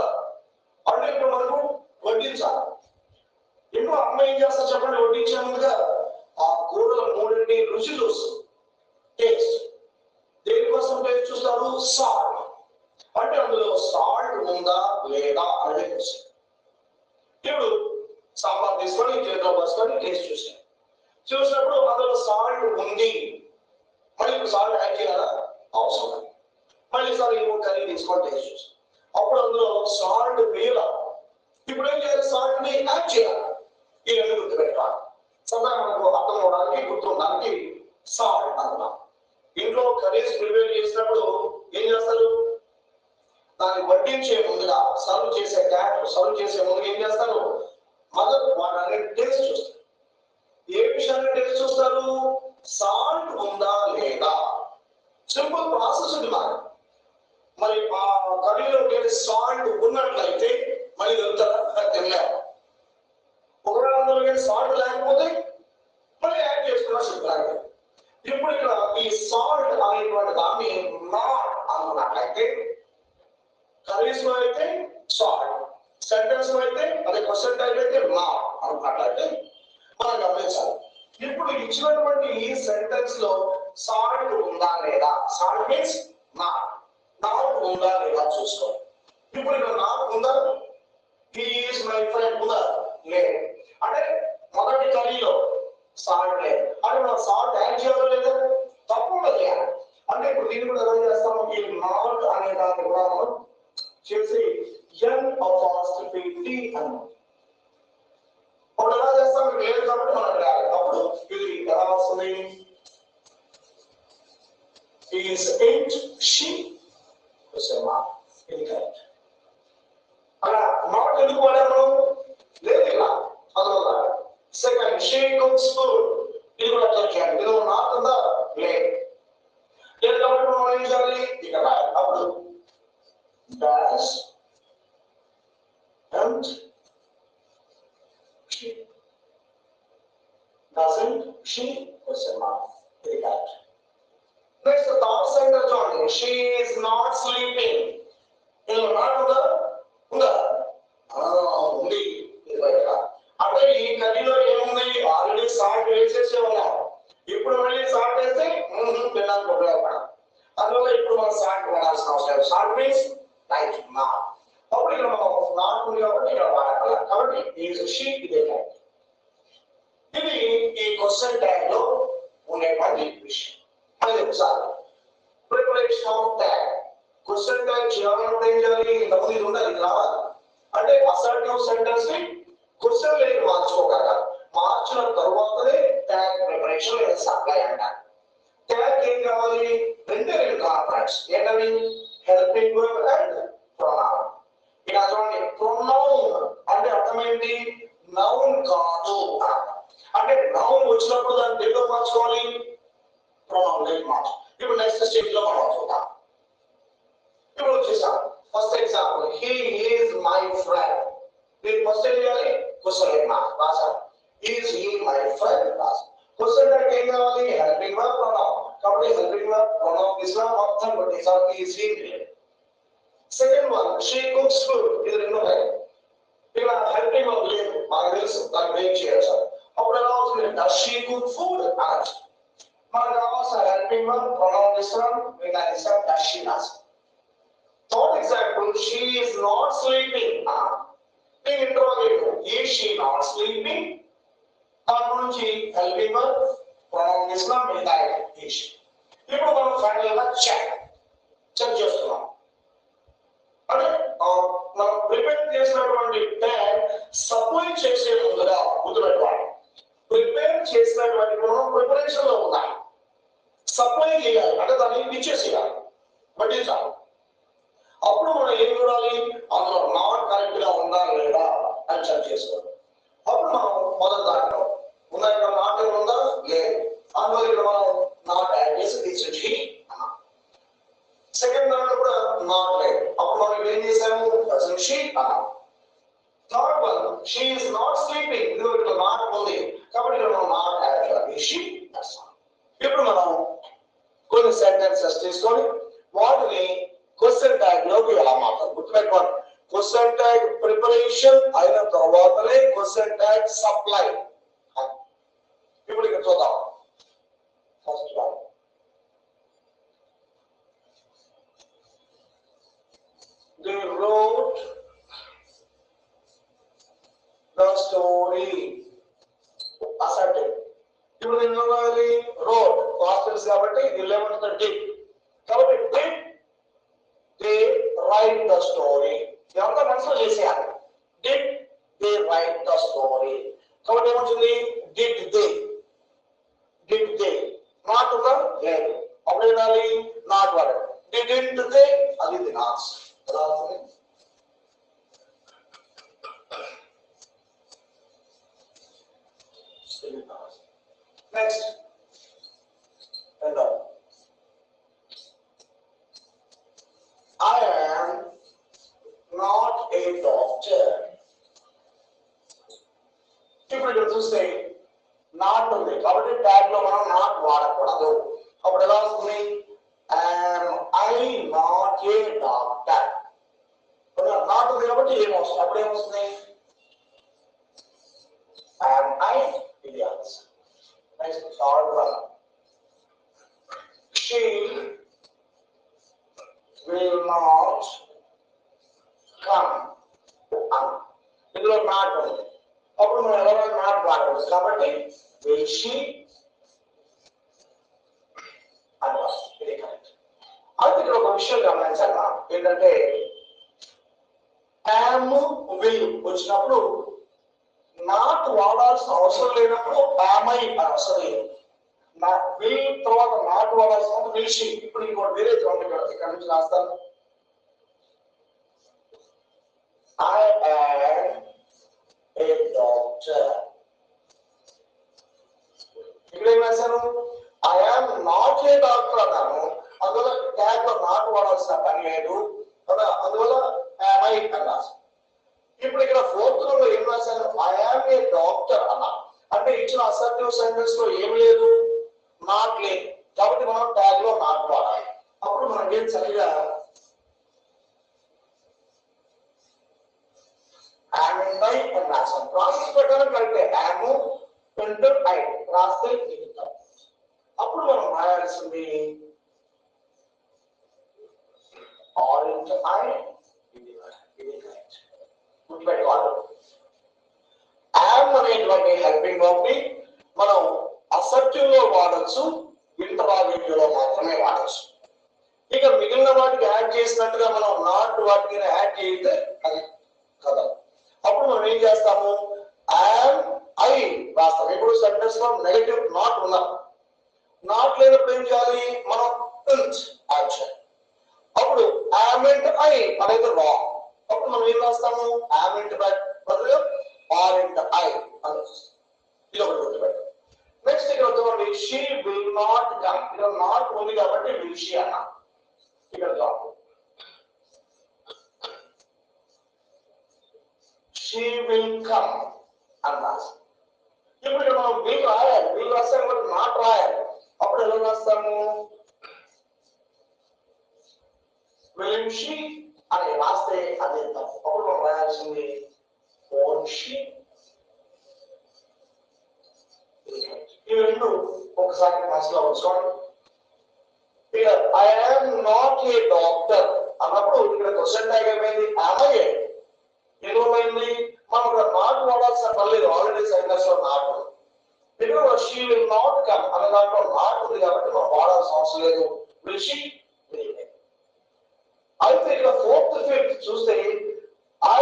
అంటే ఇప్పుడు మనకు వడ్డించాలి. ఇంట్లో అమ్మ ఏం చేస్తా చెప్పండి, వడ్డించే ముందుగా ఆ కూరల 3 రుచి చూస్తుంది, టేస్ట్. దేనికోసం టేస్ట్ చూస్తారు, సాల్ట్. అంటే అందులో సాల్ట్ ఉందా లేదా అనేది క్వశ్చన్. ఇప్పుడు సాంబార్ తీసుకొని చేతిలో పోసుకొని టేస్ట్ చూసినప్పుడు అందులో సాల్ట్ ఉంది, మళ్ళీ ఇప్పుడు సాల్ట్ యాడ్ చేయాలా, అవసరం. మళ్ళీ సార్ ఇంకో కర్రీ తీసుకొని టేస్ట్ చూస్తాం, అప్పుడు అందులో సాల్ట్ వేయాల. ఇప్పుడు ఏం చేయాలి, సాల్ట్ ని యాడ్ చేయాలి. ఈ 2 గుర్తుపెట్టాలి. సదా మనకు అర్థం అవడానికి గుర్తుండడానికి సాల్ట్ అన్నాం. ఇంట్లో కర్రీస్ ప్రిపేర్ చేసినప్పుడు ఏం చేస్తారు, దాన్ని వడ్డించే ముందుగా సర్వ్ చేసే ముందుగా ఏం చేస్తారు, మొదలు వాటిని టేస్ట్ చూస్తారు. ఏ విషయాన్ని టేస్ట్ చూస్తారు, సాల్ట్ ఉందా లేదా. సింపుల్ ప్రాసెస్ ఉంది మనకి. మరి ఆ కర్రీలో సాల్ట్ ఉన్నట్లయితే మళ్ళీ వెళ్తారా, తినలేము. ఒకవేళ అందులో సాల్ట్ లేకపోతే మళ్ళీ యాడ్ చేసుకున్నా శుభ్రంగా. ఇప్పుడు ఇక్కడ ఈ సాల్ట్ అనేటువంటి దాన్ని నాట్ అనుకున్నట్లయితే, కర్రీస్ లో అయితే సాల్ట్, సెంటెన్స్ లో అయితే అదే క్వశ్చన్ టైప్ అయితే నాట్ అనుకున్నట్లయితే మనం గమనించాలి. ఇప్పుడు ఇచ్చినటువంటి ఈ సెంటెన్స్ లో సాల్ట్ ఉందా లేదా, సాల్ట్ మీన్స్ నాట్ ఉందా లేదా చూసుకోవాలి. ఇప్పుడు ఇక్కడ నాట్ ఉందా, హీ ఈజ్ మై ఫ్రెండ్ ఉందా, లేదు. అంటే మొదటి కర్రీలో సాల్ట్ లేదు, అంటే మనం సాల్ట్ యాడ్ చేయాలో లేదా, తప్పకుండా చేయాలి. అంటే ఇప్పుడు దీన్ని కూడా ఎలా చేస్తాము, ఈ నాట్ అనే దాన్ని కూడా మనం చేసి ఎన్ అపాస్ట్రఫీ అన్నమాట. అప్పుడు ఎలా చేస్తాం, మీకు లేదు కాబట్టి మనం రాయాలి. అప్పుడు ఇది ఎలా వస్తుంది, ఈజ్ ఇట్ షీ ఇది కరెక్ట్. అలా నాట్ ఎందుకు వాడాము, లేదు ఇలా అందులో. సెకండ్, షీ కుక్స్ ఫుడ్, ఇది కూడా చెక్ చేయాలి. ఇందులో నాట్ ఉందా, లేదు. లేదు కాబట్టి మనం ఏం చేయాలి, ఇక్కడ రాయాలి. అప్పుడు dash and she doesn't she question mark. Next thought centre చూడండి, షీ ఈస్ నాట్ స్లీపింగ్. ఇలా నాట్ ఉందా? ఉందా? ఉంది. అంటే ఈ కర్రీలో ఏముంది? ఆల్రెడీ సాల్ట్ వేసేసే ఉన్నాం. ఇప్పుడు మళ్ళీ సాల్ట్ వేస్తే తినడానికి ఉపయోగపడదు. అందువల్ల ఇప్పుడు మనం సాల్ట్ వాడాల్సిన అవసరం లేదు. Salt means like not. అప్పుడు ఇక్కడ మనం నాట్ ఉంది కాబట్టి ఇక్కడ వాడాలి. కాబట్టి ఈజ్ షీ ఇదే టైప్. ఇది ఈ క్వశ్చన్ ట్యాగ్ లో ఉండేటువంటి విషయం. అది ఒకసారి preparation of tag. Question tag చేయాలంటే ఏం చేయాలి? ఇంతకుముందు ఇది ఉండాలి, ఇది రావాలి. అంటే అసర్టివ్ సెంటెన్స్ ని క్వశ్చన్ లేక మార్చుకోగలగాలి. మార్చిన తరువాతనే ట్యాగ్ ప్రిపరేషన్ లేదా సప్లై అంటారు. ట్యాగ్ ఏం కావాలి? రెండు కాంట్రాక్ట్స్. ఏంటవి? Helping verb and pronoun. ఇలా చూడండి, ప్రొనౌన్ అంటే అర్థం ఏంటి? నౌన్ కాదు. అంటే నౌన్ వచ్చినప్పుడు దాన్ని దేంట్లో మార్చుకోవాలి? ప్రొనౌన్ లేక మార్చు. ఇప్పుడు నెక్స్ట్ స్టేజ్ లో మనం చూద్దాం. ఇప్పుడు వచ్చేసాం. First example, he is my friend. దీనికి ఫస్ట్ ఏం చేయాలి? క్వశ్చన్ లేక రాసాం. ఈజ్ హీ మై ఫ్రెండ్ రాసాం. క్వశ్చన్ ట్యాగ్ ఏం కావాలి? Helping verb pronoun. కాబట్టి హెల్పింగ్ వర్బ్ ప్రొనౌన్ తీసుకున్నా మొత్తం కొట్టేసాం. Is he. Second one, she cooks food. ఇది రెండు ఉన్నాయి. ఇలా హెల్పింగ్ వర్బ్ లేదు, మనకు తెలుసు, దాన్ని వెయిట్ చేయొచ్చు. అప్పుడు ఎలా అవుతుంది? డస్ షీ కుక్ ఫుడ్ అనొచ్చు. మనకు కావాల్సిన హెల్పింగ్ వర్బ్ ప్రొనౌన్ తీసుకున్నాం, మీకు ఇస్తాం డస్ షీ రాసాం. Third example, she is not sleeping. ఈ ఇంటర్రోగేటివ్, ఈజ్ షీ నాట్ స్లీపింగ్. దాని నుంచి హెల్పింగ్ వర్బ్ ప్రొనౌన్ తీసుకున్నాం, మిగతా ఈజ్. ఇప్పుడు మనం ఫైనల్ గా చెక్ చేస్తున్నాం. అంటే మనం ప్రిపేర్ చేసినటువంటి ట్యాగ్ సప్లై చేసే ముందుగా గుర్తుపెట్టుకోవాలి. ప్రిపేర్ చేసినటువంటి మనం ప్రిపరేషన్ లో ఉన్నాం. సప్లై చేయాలి అంటే దాన్ని ఇచ్చేసేయాలి, వడ్డించాలి. అప్పుడు మనం ఏం చూడాలి? అందులో నాట్ కరెక్ట్ గా ఉందా లేదా అని చెక్ చేసుకోవాలి. అప్పుడు మనం మొదటి దాంట్లో ఉన్న ఇక్కడ నాట్ ఉందా లేదు, అందులో ఇక్కడ మనం నాట్ యాడ్ చేసి తీసి అన్నాం. సెకండ్ దాంట్లో కూడా నాట్ లేదు, అప్పుడు మనం ఏం చేసాము? డజంట్ షీ అన్నాం. Third one, she is not sleeping. ఇది ఇక్కడ నాట్ ఉంది కాబట్టి ఇక్కడ మనం నాట్ యాడ్ చేయాలి. షీ అన్నాం. ఇప్పుడు మనం కొన్ని సెంటెన్సెస్ తీసుకొని వాటిని క్వశ్చన్ ట్యాగ్ లోకి ఎలా మార్చాలి గుర్తుపెట్టుకోండి. క్వశ్చన్ ట్యాగ్ ప్రిపరేషన్ అయిన తర్వాతనే క్వశ్చన్ ట్యాగ్ సప్లై. ఇప్పుడు ఇక్కడ చూద్దాం. First one, they wrote the story. Assertive. ఇప్పుడు నేను రాయాలి wrote past tense కాబట్టి 11th did. కాబట్టి did they write the story. ఇదంతా మనసులో చేసేయాలి. did they write the story. కాబట్టి ఏమవుతుంది? did they నాట్ ఉందా లేదు, అప్పుడు ఏడాలి నాట్ వాడు. didn't they అది ఇది నాట్స్. ఎలా అవుతుంది? Next I am not a doctor. ఇప్పుడు ఇక్కడ చూస్తే నాట్ ఉంది కాబట్టి ట్యాగ్ లో మనం నాట్ వాడకూడదు. అప్పుడు ఎలా వస్తుంది? am I not a doctor. Not ఉంది కాబట్టి ఏమొస్తుంది? అప్పుడు ఏమొస్తుంది? am I. ఇది answer. Next third one, she will not come. ఇందులో నాట్ ఉంది, అప్పుడు మనం ఎవరైనా నాట్ వాడకూడదు కాబట్టి will she అని. ఇది కరెక్ట్. అయితే ఇక్కడ ఒక విషయం గమనించాలి మనం, ఏంటంటే am will వచ్చినప్పుడు నాట్ వాడాల్సిన అవసరం లేనప్పుడు am I అని వస్తుంది. will తర్వాత నాట్ వాడాల్సిన will she. ఇప్పుడు ఇంకోటి వేరే ఇక్కడ నుంచి రాస్తాను. I am a doctor. ఇక్కడ ఏం రాశాను? I am not a doctor అన్నాను, అందువల్ల ట్యాగ్ లో నాట్ వాడాల్సిన పని లేదు, అందువల్ల am I అని రాశాను. ఇప్పుడు ఇక్కడ ఫోర్త్ లో ఏం రాశాను? I am a doctor అన్నా. అంటే ఇచ్చిన అసర్టివ్ సెంటెన్స్ లో ఏం లేదు? నాట్ లేదు కాబట్టి మనం ట్యాగ్ లో నాట్ వాడాలి. అప్పుడు మనం ఏం చక్కగా and I and రాసాం. ప్రాసెస్ ప్రకారం కలిపే యాము ఎంటర్ ఐ రాస్తే దిగుతాం. అప్పుడు మనం రాయాల్సింది ఆరెంజ్ ఐ ఇది గుర్తుపెట్టుకోవాలి. యామ్ అనేటువంటి హెల్పింగ్ వర్బ్ ని మనం అసర్టివ్ లో వాడచ్చు, ఇంటరాగేటివ్ లో మాత్రమే వాడచ్చు. ఇక మిగిలిన వాటికి యాడ్ చేసినట్టుగా మనం నాట్ వాటికి యాడ్ చేస్తే అది కదా. అప్పుడు మనం ఏం చేస్తాము, యామ్ ఐ రాస్తాం. ఇప్పుడు సెంటెన్స్ లో నెగటివ్ నాట్ ఉన్నాం, నాట్ లేనప్పుడు ఏం చేయాలి, మనం యాడ్ చేయాలి. అప్పుడు యామ్ అండ్ ఐ అనేది రాంగ్. అప్పుడు మనం ఏం రాస్తాము, యామ్ అండ్ బదులుగా ఆర్ అండ్ ఐ అని. ఇది ఒకటి గుర్తుపెట్టాలి. నెక్స్ట్ ఇక్కడ చూడండి, షీ విల్ నాట్ కమ్. ఇక్కడ నాట్ ఉంది కాబట్టి విల్ షీ అన్నా. ఇక్కడ చూడండి, షీ విల్ కమ్ అన్నా. ఇప్పుడు ఇక్కడ మనం విల్ రాయాలి, విల్ రాస్తాం కాబట్టి నాట్ రాయాలి. అప్పుడు ఎలా రాస్తాము, విల్ షీ అని రాస్తే అదే తప్పు. అప్పుడు మనం రాయాల్సింది won't she. ఈ రెండు ఒకసారి మనసులో ఉంచుకోండి. ఇక I am not a doctor అన్నప్పుడు ఇక్కడ క్వశ్చన్ ట్యాగ్ ఏమైంది, ఆమె ఏమైంది, మనం ఇక్కడ నాట్ వాడాల్సిన పర్లేదు, ఆల్రెడీ సెంటెన్స్ లో నాట్ ఉంది. ఇక్కడ షీ విల్ నాట్ కమ్ అనే దాంట్లో నాట్ ఉంది కాబట్టి మనం వాడాల్సిన అవసరం లేదు, విల్ షీ. అయితే ఇక్కడ ఫోర్త్ ఫిఫ్త్ చూస్తే ఐ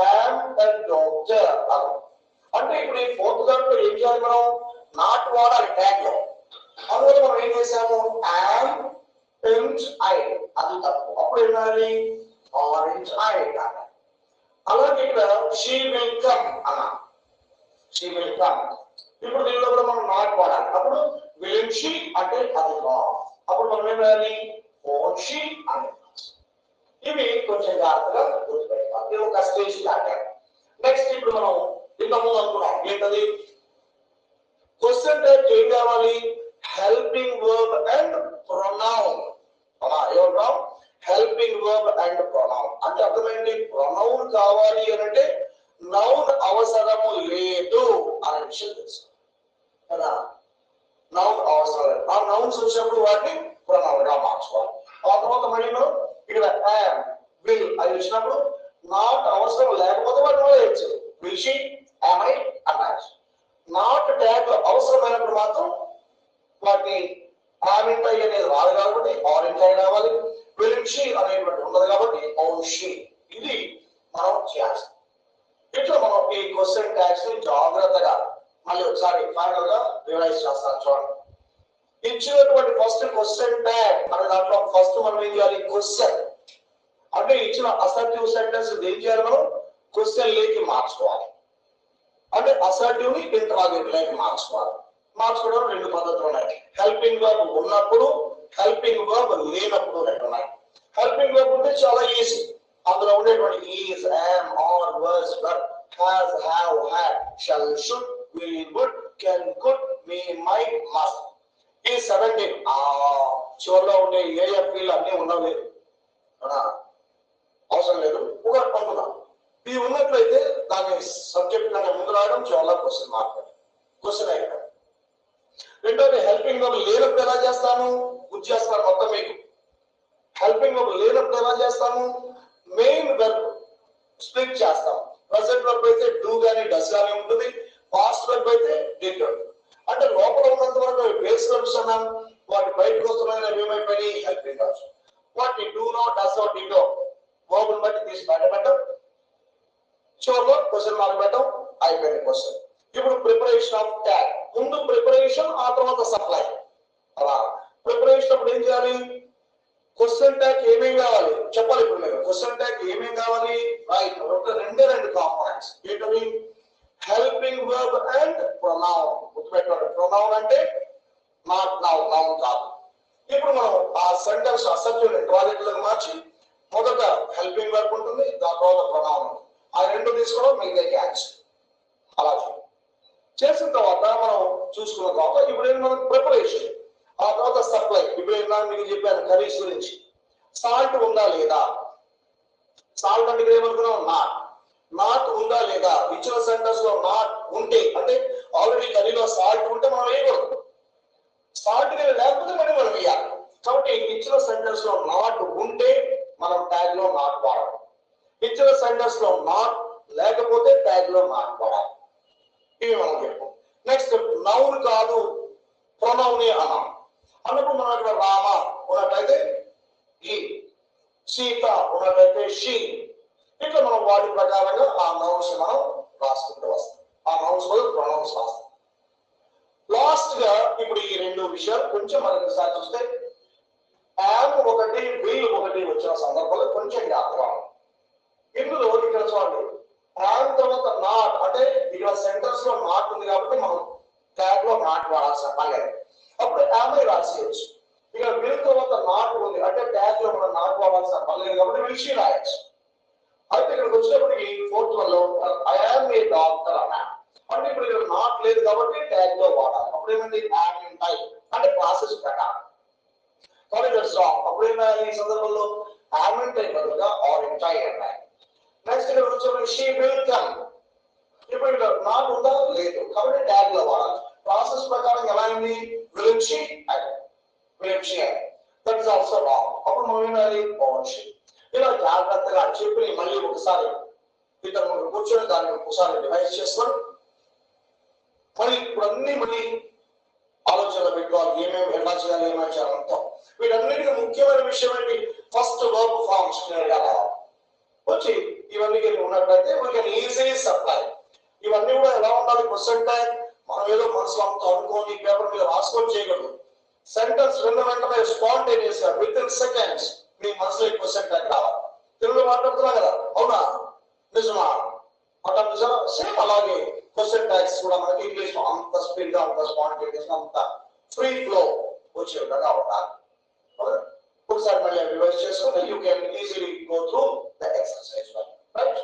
యామ్ ఎ డాక్టర్ అని. అంటే ఇప్పుడు ఈ ఫోర్త్ దాంట్లో ఏం చేయాలి, మనం నాట్ వాడాలి ట్యాగ్ లో. అందువల్ల మనం ఏం చేసాము, యామ్ ఎంజ్ ఐ అది తప్పు. అప్పుడు ఏమాలి, ఆరెంజ్ ఐ అన్నా. అలాగే ఇక్కడ షీ విల్ కమ్ అన్నా, షీ విల్ కమ్. ఇప్పుడు దీనిలో కూడా మనం నాట్ వాడాలి. అప్పుడు విల్ షీ అంటే అది రాంగ్. అప్పుడు మనం ఏమాలి, వోంట్ షీ అని. ఇవి కొంచెం జాగ్రత్తగా గుర్తుపెట్టాలి. ఇది ఒక స్టేజ్ దాటారు. నెక్స్ట్ ఇప్పుడు మనం ఇంతకుముందు అనుకున్నాం ఏంటది, క్వశ్చన్ టైప్ ఏం కావాలి, హెల్పింగ్ వర్బ్ అండ్ ప్రొనౌన్. ఏమంటాం, హెల్పింగ్ వర్బ్ అండ్ ప్రొనౌన్ అంటే అర్థమైంది. ప్రొనౌన్ కావాలి అని అంటే నౌన్ అవసరము లేదు అనే విషయం తెలుసు కదా. నౌన్ అవసరం లేదు, ఆ నౌన్స్ వచ్చినప్పుడు వాటిని ప్రొనౌన్ గా మార్చుకోవాలి. ఆ తర్వాత మళ్ళీ మనం ఇక్కడ యామ్ విల్ అది వచ్చినప్పుడు నాట్ అవసరం లేకపోతే వాటిని వేయచ్చు, విల్ షీ యామ్ ఐ అన్నారు. నాట్ ట్యాగ్ అవసరమైనప్పుడు మాత్రం వాటిని యామ్ ఐ అనేది రాదు కాబట్టి ఆరెంజ్ ఐ రావాలి, విల్ షీ అనేటువంటి ఉండదు కాబట్టి ఓన్ షీ. ఇది మనం చేయాలి. ఇట్లా మనం ఈ క్వశ్చన్ ట్యాగ్స్ ని జాగ్రత్తగా మళ్ళీ ఒకసారి ఫైనల్ గా రివైజ్ చేస్తాను చూడండి. ఇచ్చినటువంటి ఫస్ట్ క్వశ్చన్ ట్యాగ్ అనే దాంట్లో ఫస్ట్ మనం ఏం చేయాలి, క్వశ్చన్ అంటే ఇచ్చిన అసర్టివ్ సెంటెన్స్ ఏం చేయాలి, మనం క్వశ్చన్ లేకి మార్చుకోవాలి. అంటే అసర్టివ్ ని ఇంటరాగేటివ్ లేకి మార్చుకోవాలి. మార్చుకోవడం రెండు పద్ధతులు ఉన్నాయి. హెల్పింగ్ వర్బ్ ఉన్నప్పుడు, హెల్పింగ్ వర్బ్ లేనప్పుడు రెండు ఉన్నాయి. హెల్పింగ్ వర్బ్ ఉంటే చాలా ఈజీ. అందులో ఉండేటువంటి is, am, are, was, were, has, have, had, shall, should, will, would, can, could, may, might, must. ఈ 17 చివరిలో ఉండే ఏఎఫ్ఈలు అన్ని ఉన్నవి అవసరం లేదు, ఒక అనుకున్నాం. ఇవి ఉన్నట్లయితే దాన్ని సబ్జెక్ట్ కంటే ముందు రాయడం చివరిలో క్వశ్చన్ మార్క్ క్వశ్చన్ అయిపోయింది. రెండోది హెల్పింగ్ వర్బ్ లేనప్పుడు ఎలా చేస్తాము, గుర్తు చేస్తాను మొత్తం మీకు. హెల్పింగ్ వర్బ్ లేనప్పుడు ఎలా చేస్తాము, మెయిన్ వర్బ్ స్ప్లిట్ చేస్తాం. ప్రెసెంట్ వర్బ్ అయితే డూ గానీ డస్ గానీ ఉంటుంది, పాస్ట్ వర్బ్ అయితే డిడ్. అంటే లోపల ఉన్నంత వరకు బేస్ వర్బ్స్ అన్నాం, వాటి బయటకు వస్తున్నాయి ఏమైపోయినాయి, హెల్పింగ్ వర్బ్స్. వాటి do no, does no, did no verb బట్టి తీసి బయట పెట్టడం, చివరిలో క్వశ్చన్ మార్క్ పెట్టడం, అయిపోయింది క్వశ్చన్. ఇప్పుడు ప్రిపరేషన్ ఆఫ్ ట్యాగ్. ముందు ప్రిపరేషన్, ఆ తర్వాత సప్లై. అలా ప్రిపరేషన్ అప్పుడు ఏం చేయాలి, క్వశ్చన్ ట్యాగ్ ఏమేమి కావాలి చెప్పాలి. ఇప్పుడు మీరు క్వశ్చన్ ట్యాగ్ ఏమేమి కావాలి, రైట్, రెండు కాంపోనెంట్స్ ఏంటవి, హెల్పింగ్ వర్బ్ అండ్ ప్రొనౌన్. గుర్తుపెట్టుకోండి, ప్రొనౌన్ అంటే నాట్ నౌన్, నౌన్ కాదు. ఇప్పుడు మనం ఆ సెంటెన్స్ అసర్టివ్ ఇంటరాగేటివ్ మార్చి మొదట హెల్పింగ్ వర్బ్ ఉంటుంది, దాని తర్వాత ప్రొనౌన్ ఉంటుంది. ఆ రెండు తీసుకోవడం మిగతా క్యాచ్. అలా చేసిన తర్వాత మనం చూసుకున్న తర్వాత ఇప్పుడు మనం ప్రిపరేషన్ ఆ తర్వాత సప్లై. ఇప్పుడు మీకు చెప్పాను కర్రీస్ గురించి. సాల్ట్ ఉందా లేదా? సాల్ట్ అంటే ఏమనుకున్నాం? నాట్ ఉందా లేదా? ఇచ్చిన సెంటెన్స్ లో నాట్ ఉంటే, అంటే ఆల్రెడీ కర్రీలో సాల్ట్ ఉంటే మనం వేయకూడదు. సాల్ట్ లేకపోతే మనం వేయాలి. కాబట్టి ఇచ్చిన సెంటెన్స్ లో నాట్ ఉంటే మనం ట్యాగ్ లో నాట్ వాడాలి. ఇచ్చిన సెంటెన్స్ లో నాట్ లేకపోతే ట్యాగ్ లో నాట్ వాడాలి. ఇవి మనం చెప్పాం. నెక్స్ట్ నౌన్ కాదు ప్రొనౌన్ అన్నాం. అన్నప్పుడు మనం ఇక్కడ రామ ఉన్నట్లయితే హి, సీత ఉన్నట్లయితే షీ. ఇట్లా మనం వాటి ప్రకారంగా ఆ నౌన్స్ మనం రాసుకుంటూ వస్తాం. ఆ నౌన్స్ బదులు ప్రొనౌన్స్ రాస్తాం. లాస్ట్ గా ఇప్పుడు ఈ రెండు విషయాలు కొంచెం మరొకసారి చూస్తే, యామ్ ఒకటి విల్ ఒకటి వచ్చిన సందర్భంలో కొంచెం జ్ఞాపకం. ఇందులో ఇక్కడ చూడండి, యామ్ తర్వాత నాట్, అంటే ఇక్కడ సెంటెన్స్ లో నాట్ ఉంది కాబట్టి మనం ట్యాగ్ లో నాట్ వాడాల్సిన పని లేదు. అప్పుడు యామ్ ఐ రాసేయచ్చు. ఇక విల్ తర్వాత నాట్ ఉంది అంటే ట్యాగ్ లో మనం నాట్ వాడాల్సిన పని లేదు కాబట్టి విల్ షీ రాయొచ్చు. అయితే ఇక్కడికి వచ్చినప్పటికి ఫోర్త్ వన్ లో ఐ యామ్ ఏ డాక్టర్ అన్నా, అంటే ఇప్పుడు ఇక్కడ నాట్ లేదు కాబట్టి ట్యాగ్ లో వాడాలి. అప్పుడు ఏమైంది? యామ్ ఇన్ టైం అంటే ప్రాసెస్ ప్రకారం. కాబట్టి దట్స్ రాంగ్. అప్పుడు ఏమైనా ఈ సందర్భంలో యామ్ ఇన్ టైం బదులుగా ఆర్ ఇన్ టైం అన్నాయి. నెక్స్ట్ ఇక్కడ వచ్చేప్పటికి షీ విల్ కమ్. ఇప్పుడు ఇక్కడ నాట్ ఉందా? లేదు కాబట్టి ట్యాగ్ లో వాడాలి. ప్రాసెస్ ప్రకారం ఎలా అయింది? విల్ షీ అయింది. విల్ షీ అయింది. That is also wrong. అప్పుడు మనం ఏమైంది? On she. ఇలా జాగ్రత్తగా చెప్పి మళ్ళీ ఒకసారి ఇతర కూర్చొని దాన్ని ఒకసారి రివైజ్ చేసుకొని మరి ఇప్పుడు అన్ని మళ్ళీ ఆలోచన పెట్టుకోవాలి. ఏమేమి ఎలా చేయాలి, ఏమేమి చేయాలి అంటాం. వీటన్నిటికీ ముఖ్యమైన విషయం ఏంటి? ఫస్ట్ వర్బ్ ఫార్మ్స్ వచ్చి ఇవన్నీ ఉన్నట్లయితే వీ కెన్ ఈజీలీ సప్లై. ఇవన్నీ కూడా ఎలా ఉండాలి? క్వశ్చన్ ట్యాగ్ మనం ఏదో మనసులో అంతా అనుకోని పేపర్ మీద రాసుకొని చేయగలదు. సెంటెన్స్ రెండు వెంటనే స్పాంటేనియస్ గా విత్ ఇన్ సెకండ్స్ మీ మనసులో క్వశ్చన్ ట్యాగ్ రావాలి. తెలుగులో మాట్లాడుతున్నా కదా, అవునా నిజమా అంటే నిజమా? సేమ్ అలాగే క్వశ్చన్ ట్యాగ్స్ కూడా మనకి ఇంగ్లీష్ లో అంత స్పీడ్ గా, అంత స్పాంటేనియస్ గా, అంత ఫ్రీ ఫ్లో వచ్చే విధంగా ఉండాలి. ఒకసారి మళ్ళీ రివైజ్ చేసుకుంటే you can easily go through the exercise, right?